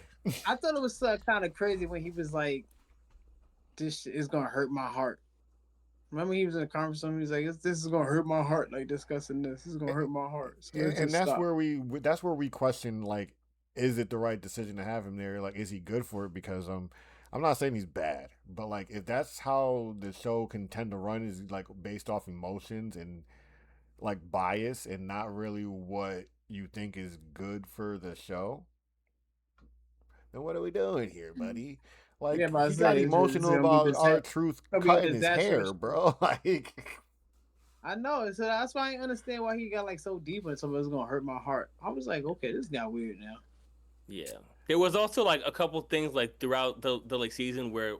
I thought it was kind of crazy when he was like, "This shit is gonna hurt my heart." Remember, he was in a conference and he was like, "This is gonna hurt my heart." Like discussing this is gonna hurt my heart. So let's and just stop. that's where we question, like, is it the right decision to have him there? Like, is he good for it? Because I'm not saying he's bad, but like if that's how the show can tend to run is like based off emotions and like bias and not really what you think is good for the show, then what are we doing here, buddy? Yeah, Like but I he got say it's emotional gonna be about R-Truth gonna be a cutting his disastrous. hair, bro. Like I know, so that's why I understand why he got like so deep into something that's gonna hurt my heart. I was like, okay, this got weird now. Yeah. There was also like a couple things like throughout the like season where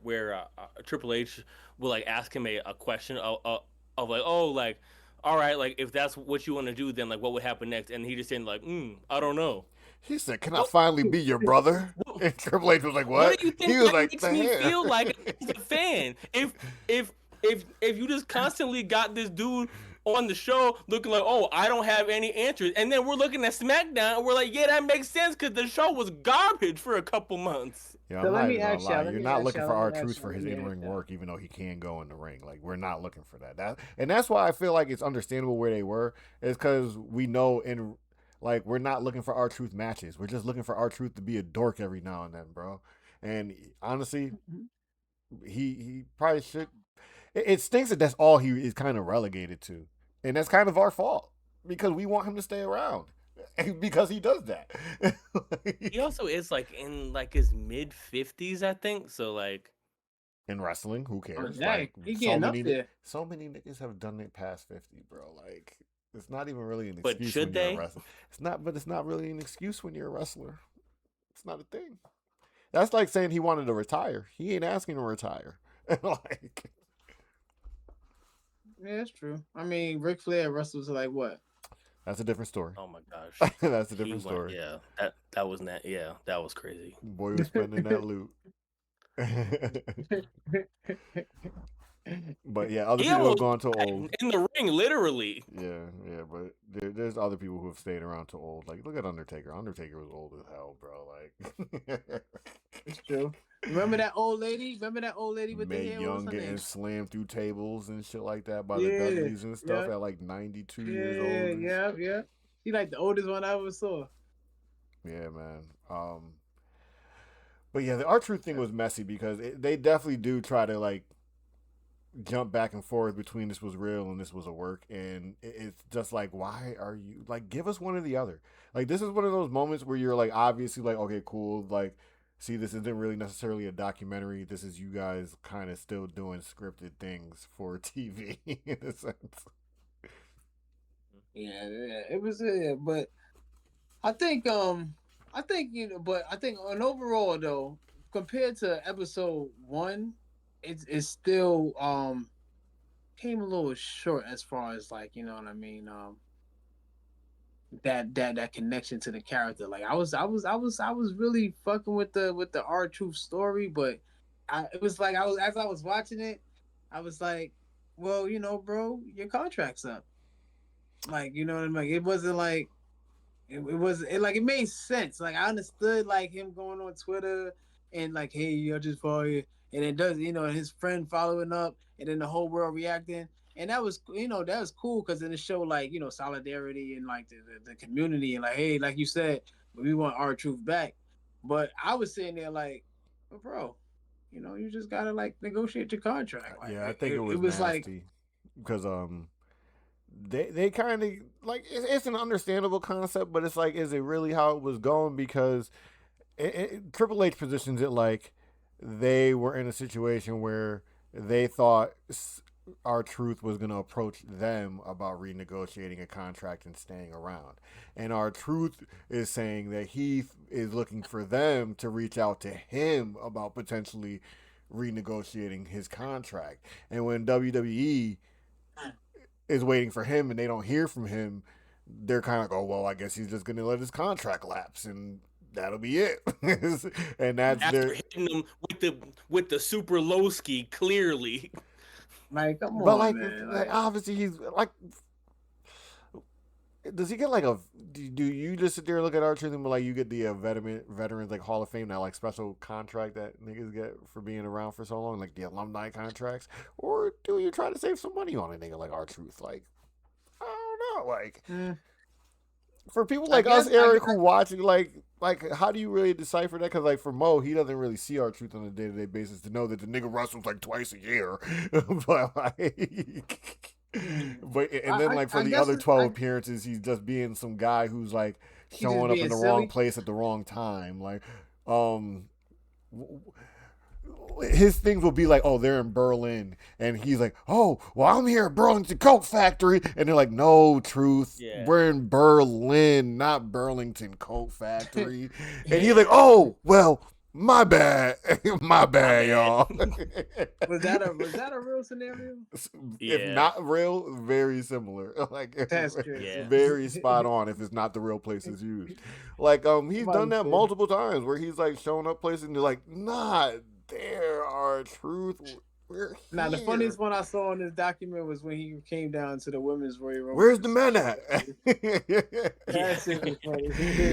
Triple H will like ask him a question of like, oh, like, all right, like if that's what you want to do, then like what would happen next? And he just saying like, I don't know. he said, "Can I What finally be your brother?" And Triple H was like, what "What?" do you He think was that like, makes "The me hair." feel like as a fan? If if you just constantly got this dude on the show looking like, oh, I don't have any answers, and then we're looking at SmackDown and we're like, yeah, that makes sense because the show was garbage for a couple months. Yeah, So I'm let not me even gonna ask y'all. lie. Let You're me not ask looking y'all. for Let me ask R-Truth y'all. for Let his me ask in-ring y'all. work, even though he can go in the ring. Like we're not looking for that. And that's why I feel like it's understandable where they were. Is because we know in like we're not looking for R-Truth matches. We're just looking for R-Truth to be a dork every now and then, bro. And honestly, He probably should. It stinks that that's all he is kind of relegated to, and that's kind of our fault because we want him to stay around because he does that. He also is like in like his mid-50s, I think. So like in wrestling, who cares? Dang, Like he getting up there. so many niggas have done it past 50, bro. Like it's not even really an But excuse should when you're a they? wrestler. It's not really an excuse when you're a wrestler. It's not a thing. That's like saying he wanted to retire. He ain't asking to retire. Like, Yeah, that's true. I mean, Ric Flair wrestles like what? that's a different story. Oh my gosh. That's a different story. Yeah. That was crazy. Boy was spending that loot. But yeah, other people have gone to old. In the ring, literally. Yeah, but there's other people who have stayed around to old. Like, look at Undertaker. Undertaker was old as hell, bro. Like, it's true. Remember that old lady? With Mae the hair? Young getting slammed through tables and shit like that by the Yeah, Dudleys and stuff yeah. at like 92 years old. Yeah. She like the oldest one I ever saw. Yeah, man. But yeah, the R-Truth thing was messy because they definitely do try to like jump back and forth between this was real and this was a work, and it's just like, why are you like, give us one or the other? Like, this is one of those moments where you're like, obviously, like, okay, cool, like, see, this isn't really necessarily a documentary. This is you guys kind of still doing scripted things for TV in a sense. Yeah, it was, but I think but I think on overall though, compared to episode 1, it's still came a little short as far as like, you know what I mean, that connection to the character. Like I was really fucking with the R-Truth story, but it was like as I was watching it, I was like, well, you know, bro, your contract's up. Like, you know what I mean? Like, it wasn't like it made sense. Like I understood like him going on Twitter and like, hey, I just follow you, and it does, you know, his friend following up, and then the whole world reacting, and that was, you know, that was cool because then it showed like, you know, solidarity and like the community, and like, hey, like you said, we want R-Truth back. But I was sitting there like, well, bro, you know, you just gotta like negotiate your contract. Like, Yeah, I think it was nasty like, because they kind of like, it's an understandable concept, but it's like, is it really how it was going? Because Triple H positions it like they were in a situation where they thought R-Truth was going to approach them about renegotiating a contract and staying around, and R-Truth is saying that he is looking for them to reach out to him about potentially renegotiating his contract. And when WWE is waiting for him and they don't hear from him, they're kind of like, oh, well, I guess he's just going to let his contract lapse and that'll be it. And that's after hitting him with the super low ski, clearly. Like, come but on, like, man. like, obviously he's like, does he get like do you just sit there and look at R-Truth and be like, you get the veterans like Hall of Fame, that like special contract that niggas get for being around for so long, like the alumni contracts, or do you try to save some money on a nigga like R-Truth? Like, I don't know, like, for people like us, Eric, who watching, like how do you really decipher that? Because like for Mo, he doesn't really see R-Truth on a day-to-day basis to know that the nigga wrestles like twice a year. But like, and then like for the other 12 appearances, he's just being some guy who's like showing up in the wrong place at the wrong time. Like, his things will be like, oh, they're in Berlin, and he's like, oh, well, I'm here at Burlington Coat Factory, and they're like, no, Truth, we're in Berlin, not Burlington Coat Factory. And he's like, oh, well, my bad, y'all. Was that a real scenario? If not real, very similar. Like, very spot on. If it's not the real places used, like he's done that multiple times where he's like showing up places and they're like, nah, there are Truth. We're here. Now the funniest one I saw in this document was when he came down to the women's Royal Rumble. Where's the men at? That's funny.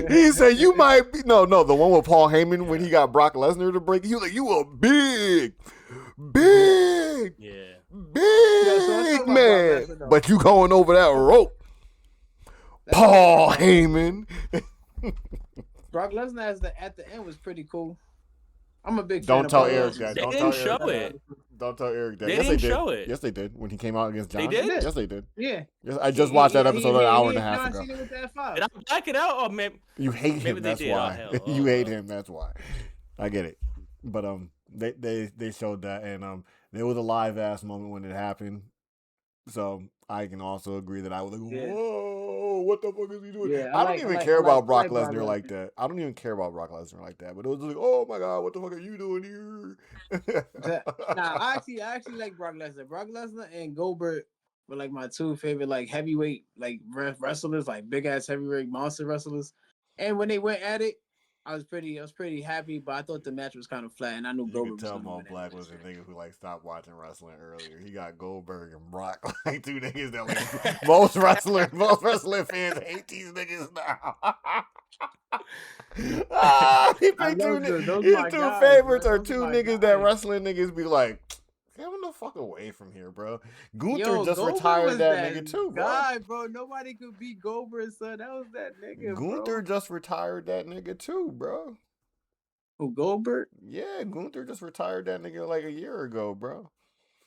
He said, you might be the one with Paul Heyman when he got Brock Lesnar to break. He was like, you a big man, but you going over that rope. Paul Heyman. Brock Lesnar at the end was pretty cool. I'm a big fan Don't of tell Brock Eric Lesnar. that. They Don't didn't tell show Eric that. it. Don't tell Eric that. They Yes, they didn't did. show it. Yes, they did. When he came out against John. They did? Yes, they did. Yeah. Yes, I just watched that episode an hour and a half John ago. Cena with the F5. Did I black it out? Or maybe You hate maybe him. they That's did. Oh, why. hell. You hate him. That's why. I get it. But they showed that, and there was a live ass moment when it happened. So I can also agree that I was like, Yeah. whoa, what the fuck is he doing? Yeah, I don't even care about Brock Lesnar Lesnar. like that. I don't even care about Brock Lesnar like that. But it was like, oh my god, what the fuck are you doing here? Nah, I actually like Brock Lesnar. Brock Lesnar and Goldberg were like my two favorite like heavyweight like wrestlers, like big ass heavyweight monster wrestlers. And when they went at it, I was pretty happy, but I thought the match was kind of flat, and I knew You Goldberg could tell was going to win. MoeBlak was a nigga who like stopped watching wrestling earlier. He got Goldberg and Brock, like two niggas that like most wrestling fans hate these niggas now. He picked his two favorites are two niggas that wrestling niggas be like, get him the fuck away from here, bro. Gunther just retired that nigga too, bro. Nobody could beat Goldberg, son. That was that nigga, Gunther just retired that nigga too, bro. Who, Goldberg? Yeah, Gunther just retired that nigga like a year ago, bro.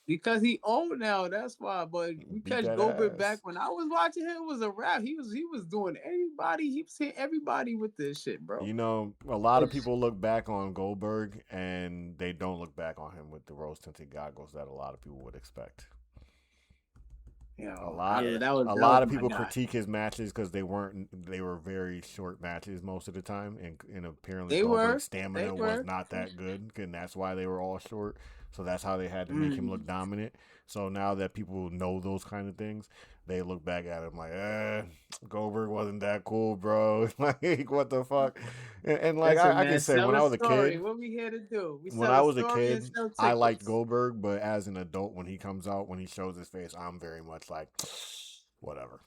Because he old now, that's why. But we catch Goldberg ass. Back when I was watching him, it was a rap. He was doing everybody. He was hitting everybody with this shit, bro. You know, a lot of people look back on Goldberg and they don't look back on him with the rose tinted goggles that a lot of people would expect. Yeah, a lot of people critique his matches because they were very short matches most of the time, and apparently Goldberg's stamina was not that good, and that's why they were all short. So that's how they had to make him look dominant. So now that people know those kind of things, they look back at him like, Goldberg wasn't that cool, bro. Like, what the fuck? And like, I can say, when I was a kid, what we here to do? When I was a kid, I liked Goldberg, but as an adult, when he comes out, when he shows his face, I'm very much like, whatever.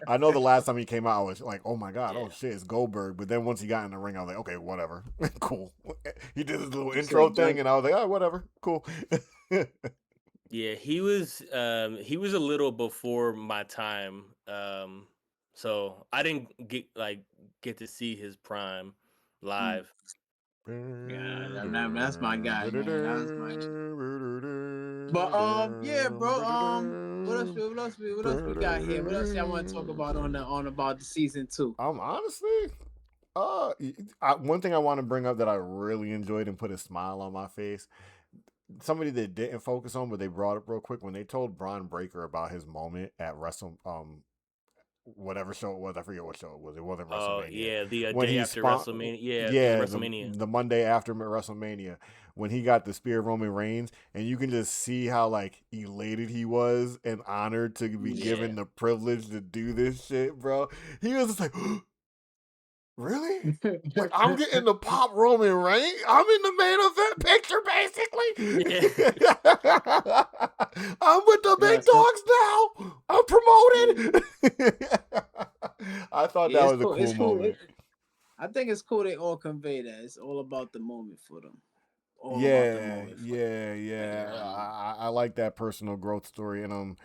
I know the last time he came out, I was like, oh my god, oh shit, it's Goldberg. But then once he got in the ring, I was like, okay, whatever, cool. He did his little intro thing, and I was like, oh, whatever, cool. Yeah, he was a little before my time, so I didn't get to see his prime live. Yeah, that's my guy, man. That's my guy. But yeah, bro. What else we got here? What else y'all want to talk about on about the season 2? Honestly, one thing I want to bring up that I really enjoyed and put a smile on my face. Somebody that didn't focus on, but they brought up real quick when they told Braun Breaker about his moment at whatever show it was. I forget what show it was. It wasn't WrestleMania. Oh yeah, the day after WrestleMania. Yeah, WrestleMania. The Monday after WrestleMania, when he got the spear of Roman Reigns, and you can just see how like elated he was and honored to be given the privilege to do this shit, bro. He was just like, really? Like, I'm getting the pop Roman Reigns? I'm in the main event picture, basically. Yeah. I'm with the big dogs now. I'm promoted. I thought that was a cool moment. I think it's cool they all convey that. It's all about the moment for them. I like that personal growth story, and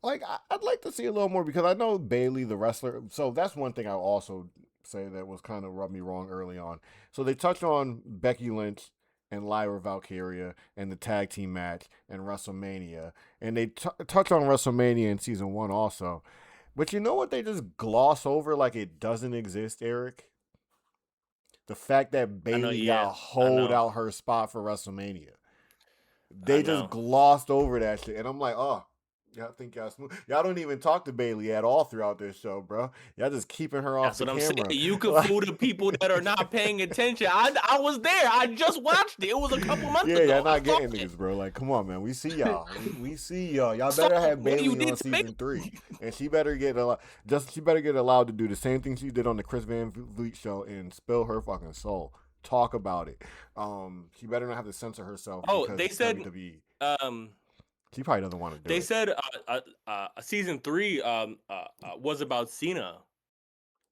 like I'd like to see a little more because I know Bayley, the wrestler. So that's one thing I also say that was kind of rubbed me wrong early on. So they touch on Becky Lynch and Lyra Valkyria and the tag team match and WrestleMania, and they touch on WrestleMania in season 1 also. But you know what they just gloss over like it doesn't exist, Eric? The fact that Bayley got hold out her spot for WrestleMania. They just glossed over that shit. And I'm like, oh, y'all think y'all smooth. Y'all don't even talk to Bayley at all throughout this show, bro. Y'all just keeping her off the camera. That's what I'm saying. You can fool the people that are not paying attention. I was there. I just watched it. It was a couple months ago. Yeah, y'all not getting niggas, bro. Like, come on, man. We see y'all. We see y'all. Y'all better have Bayley on season 3. And she better get allowed to do the same thing she did on the Chris Van Vliet show and spill her fucking soul. Talk about it. She better not have to censor herself. Oh, they said WWE. She probably doesn't want to do it. They said season 3 was about Cena.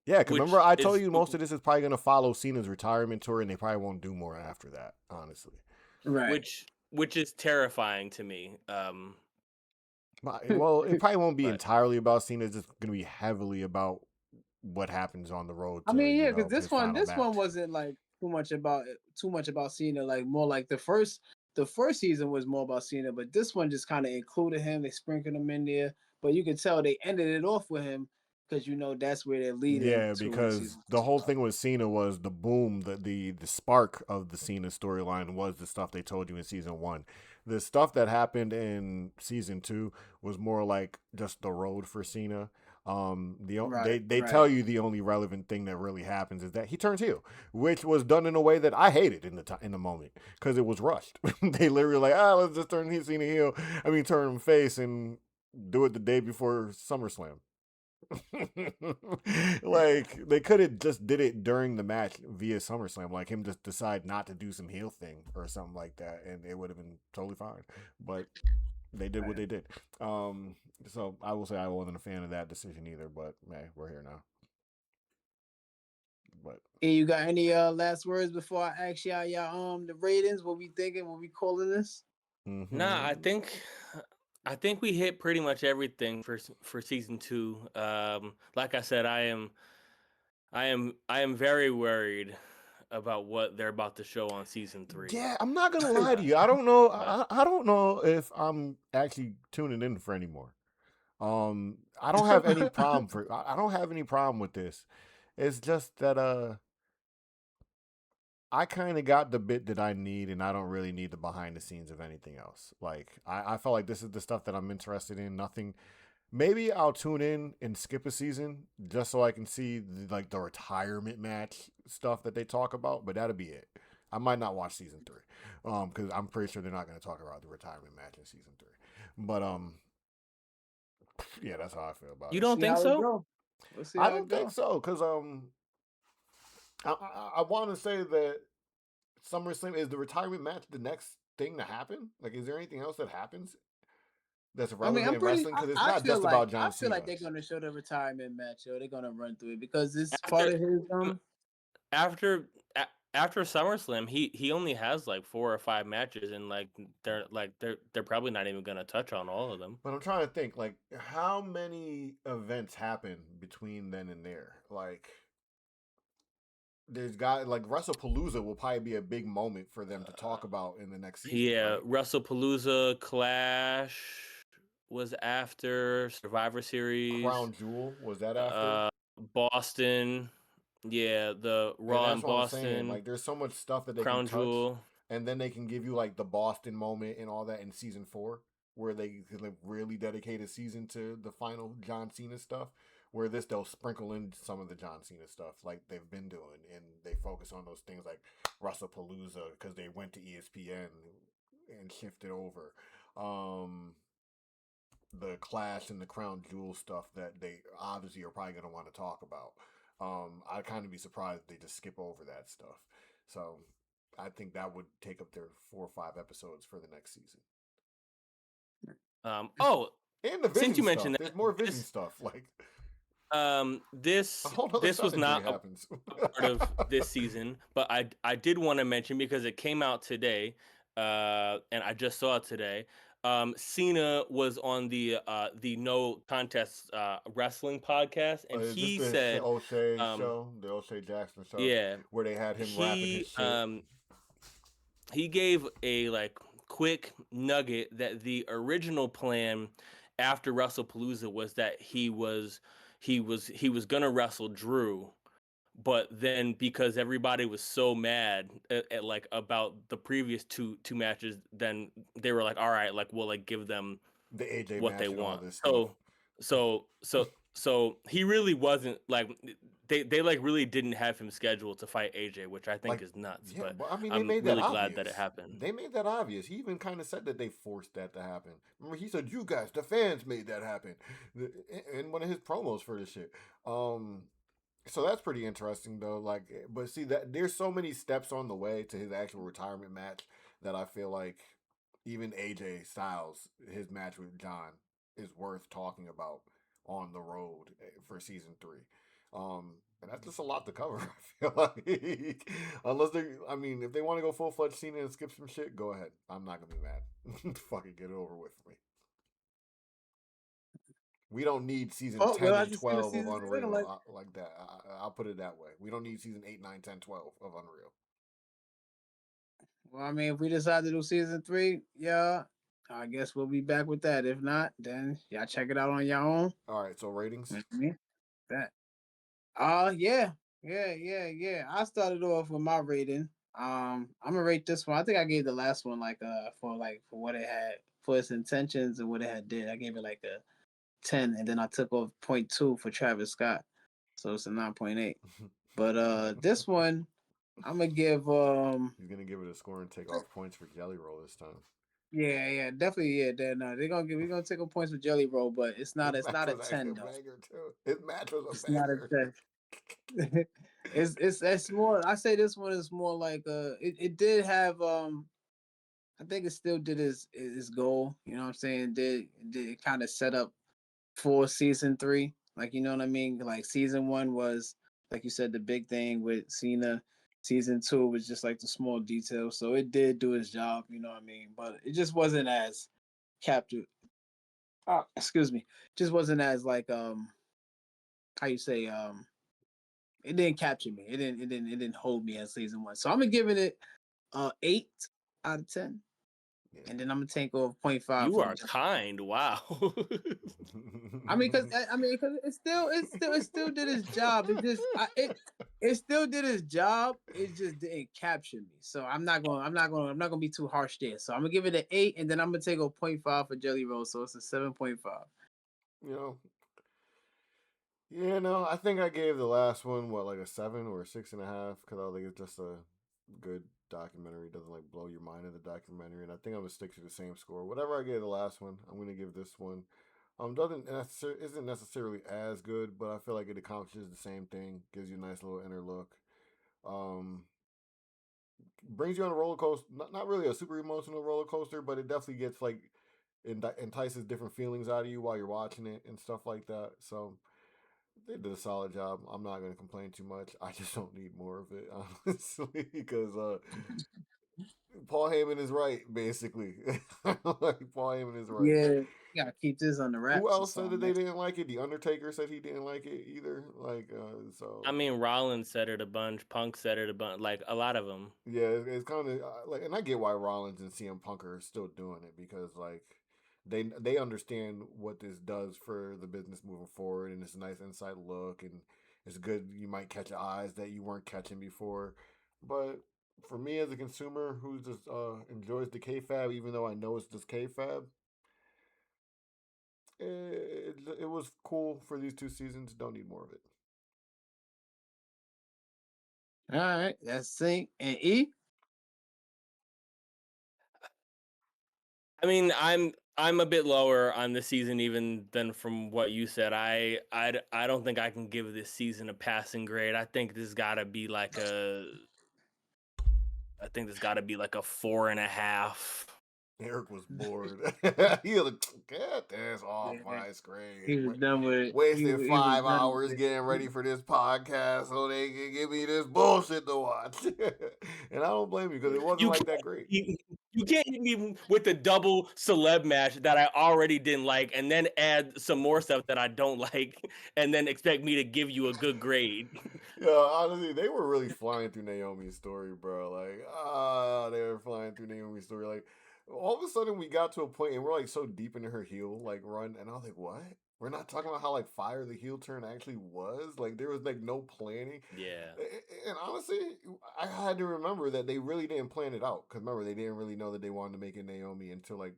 Yeah, because remember I told you most of this is probably going to follow Cena's retirement tour, and they probably won't do more after that, honestly. Right. Which is terrifying to me. Well, it probably won't be entirely about Cena. It's just going to be heavily about what happens on the road. I mean, yeah, because this one wasn't like too much about Cena. Like more like the first season was more about Cena, but this one just kind of included him. They sprinkled him in there, but you can tell they ended it off with him because that's where they're leading Yeah, to in because season. the whole thing with Cena was the boom, the spark of the Cena storyline was the stuff they told you in season 1. The stuff that happened in season 2 was more like just the road for Cena. They tell you the only relevant thing that really happens is that he turns heel, which was done in a way that I hated in the moment because it was rushed. They literally let's just turn Cena heel. Turn him face and do it the day before SummerSlam. Like they could have just did it during the match via SummerSlam, like him just decide not to do some heel thing or something like that, and it would have been totally fine. But they did what they did. So I will say I wasn't a fan of that decision either. But man, we're here now. But and you got any last words before I ask y'all the ratings? What we thinking? What we calling this? Nah, I think we hit pretty much everything for season 2. Like I said, I am very worried about what they're about to show on season 3. Yeah, I'm not gonna lie to you. I don't know. I don't know if I'm actually tuning in for anymore. I don't have any problem I don't have any problem with this. It's just that I kind of got the bit that I need, and I don't really need the behind the scenes of anything else. Like I felt like this is the stuff that I'm interested in. Nothing. Maybe I'll tune in and skip a season just so I can see the retirement match stuff that they talk about. But that'll be it. I might not watch season 3, because I'm pretty sure they're not going to talk about the retirement match in season 3. But yeah, that's how I feel about it. You don't think so? I don't think so, because I want to say that SummerSlam is the retirement match the next thing to happen. Like, is there anything else that happens that's relevant in wrestling? Because it's not just about John Cena. I feel like they're gonna show the retirement match, or they're gonna run through it because it's part of his after SummerSlam, he only has like 4 or 5 matches, and they're probably not even gonna touch on all of them. But I'm trying to think, like, how many events happen between then and there? Like, there's WrestlePalooza will probably be a big moment for them to talk about in the next season. Yeah, right? WrestlePalooza, Clash was after Survivor Series. Crown Jewel was that after? Boston. Yeah, the Raw in Boston. Like, there's so much stuff that they Crown can touch, Jewel. and then they can give you like the Boston moment and all that in season 4, where they can really dedicate a season to the final John Cena stuff. Where they'll sprinkle in some of the John Cena stuff like they've been doing, and they focus on those things like WrestlePalooza because they went to ESPN and shifted over. The Clash and the Crown Jewel stuff that they obviously are probably going to want to talk about. I'd kind of be surprised if they just skip over that stuff. So I think that would take up their 4 or 5 episodes for the next season. And the Vision since you stuff, mentioned that, there's more Vision stuff. Like this was not a part of this season, but I did want to mention because it came out today, and I just saw it today. Cena was on the No Contest wrestling podcast, and he said, O'Shea show, the O'Shea Jackson show, yeah, where they had him rapping his shit. He gave a quick nugget that the original plan after WrestlePalooza was that he was gonna wrestle Drew, but then because everybody was so mad at about the previous two matches, then they were like, all right, we'll give them the AJ what match they and want. All this stuff. So he really wasn't they really didn't have him scheduled to fight AJ, which I think is nuts. Yeah, but they I'm made really that glad obvious. that it happened. They made that obvious. He even kind of said that they forced that to happen. Remember, he said, "You guys, the fans, made that happen," in one of his promos for this shit. So that's pretty interesting, though. But see that there's so many steps on the way to his actual retirement match that I feel like even AJ Styles, his match with John, is worth talking about on the road for season 3. And that's just a lot to cover. I feel like, unless if they want to go full fledged Cena and skip some shit, go ahead. I'm not gonna be mad. Fucking get it over with for me. We don't need season 10 and 12 of Unreal like that. I'll put it that way. We don't need season 8, 9, 10, 12 of Unreal. Well, I mean, if we decide to do season 3, yeah, I guess we'll be back with that. If not, then y'all check it out on your own. All right, so ratings. That. Yeah. I started off with my rating. I'm gonna rate this one. I think I gave the last one for what it had for its intentions and what it had did. I gave it like a 10, and then I took off 0.2 for Travis Scott, so it's a 9.8. But this one, I'm gonna give He's gonna give it a score and take off points for Jelly Roll this time. Yeah, definitely. Yeah, we're gonna take a points for Jelly Roll, but it's not a 10 though. Banger too. His match was a It's banger. not a 10. it's more. I say this one is more like it did have I think it still did his goal. You know what I'm saying? Did kind of set up for season 3. Like, you know what I mean? Like season 1 was, like you said, the big thing with Cena. Season 2 was just like the small details. So it did do its job, you know what I mean? But it just wasn't as captive. Excuse me. Just wasn't as like how you say it didn't capture me. It didn't hold me as season 1. So I'm gonna give it 8 out of 10. Yeah. And then I'm gonna take off 0.5. You are kind. Wow. I mean, cause it still did its job. It still did its job. It just didn't capture me. So I'm not gonna be too harsh there. So I'm gonna give it an 8, and then I'm gonna take a 0.5 for Jelly Roll. So it's a 7.5. You know. Yeah, no, I think I gave the last one like a 7 or a 6.5 because I think it's just a good documentary. It doesn't like blow your mind in the documentary, and I think I'm gonna stick to the same score. Whatever I gave the last one, I'm gonna give this one. Isn't necessarily as good, but I feel like it accomplishes the same thing. Gives you a nice little inner look. Brings you on a roller coaster. Not really a super emotional roller coaster, but it definitely gets like entices different feelings out of you while you're watching it and stuff like that. So they did a solid job. I'm not going to complain too much. I just don't need more of it, honestly, because Paul Heyman is right, basically. Like, Paul Heyman is right. Yeah, you gotta keep this on the wraps. Who else said that they didn't like it? The Undertaker said he didn't like it either. So. I mean, Rollins said it a bunch. Punk said it a bunch. Like a lot of them. Yeah, it's kind of like, and I get why Rollins and CM Punk are still doing it because like they understand what this does for the business moving forward, and it's a nice inside look, and it's good. You might catch eyes that you weren't catching before, but for me as a consumer who just enjoys the kayfabe, even though I know it's just kayfabe, it was cool for these 2 seasons. Don't need more of it. All right, that's Sync and E. I mean, I'm a bit lower on the season even than from what you said. I don't think I can give this season a passing grade. I think this got to be like a 4.5. Eric was bored. He was like, get this off my screen. He was done with it. Wasted 5 hours getting ready for this podcast so they can give me this bullshit to watch. And I don't blame you because it wasn't like that great. You can't hit me with the double celeb match that I already didn't like and then add some more stuff that I don't like and then expect me to give you a good grade. Yeah, honestly, they were really flying through Naomi's story, bro. Like, they were flying through Naomi's story. Like, all of a sudden we got to a point and we're like so deep into her heel like run, and I was like, what? We're not talking about how like fire the heel turn actually was. Like there was like no planning. Yeah. And honestly, I had to remember that they really didn't plan it out. Because remember, they didn't really know that they wanted to make it Naomi until like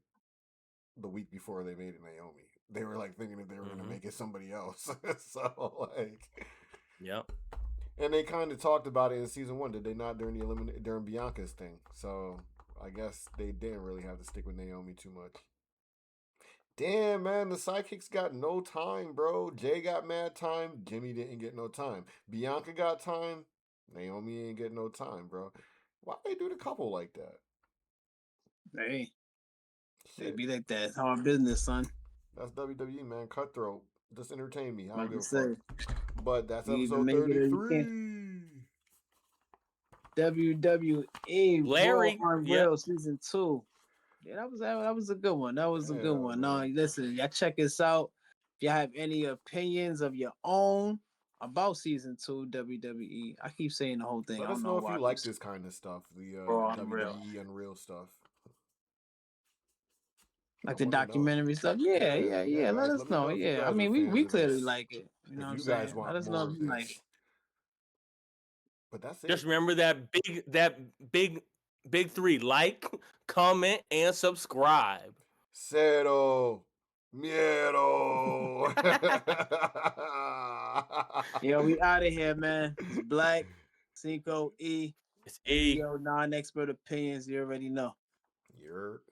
the week before they made it Naomi. They were like thinking that they were going to make it somebody else. So like, yep. And they kind of talked about it in season 1, did they not, during Bianca's thing? So I guess they didn't really have to stick with Naomi too much. Damn, man, the sidekicks got no time, bro. Jay got mad time. Jimmy didn't get no time. Bianca got time. Naomi ain't get no time, bro. Why they do the couple like that? Hey, they be like that. It's hard business, son. That's WWE, man. Cutthroat. Just entertain me. I don't Like give I a said, fuck. But that's you either episode make it or you 33. WWE Larry, Raw Unreal Season 2. Yeah, that was a good one. That was a good one. No, listen, y'all check us out. If y'all have any opinions of your own, about season 2 WWE. I keep saying the whole thing. Let I us don't know know if why. you like this kind of stuff, the Unreal. WWE Unreal stuff. Like I the wanna know. documentary stuff. Yeah. Let guys, us let me know. know if you Yeah. I guys mean, are we fans of clearly this. like it. You know If what I'm you guys saying? want Let us more know of if you like this. it. But that's Just it. remember that big three: like, comment, and subscribe. Cero miedo. Yeah, we out of here, man. It's Blak Cinco E. It's E. NEO non-expert opinions. You already know. You're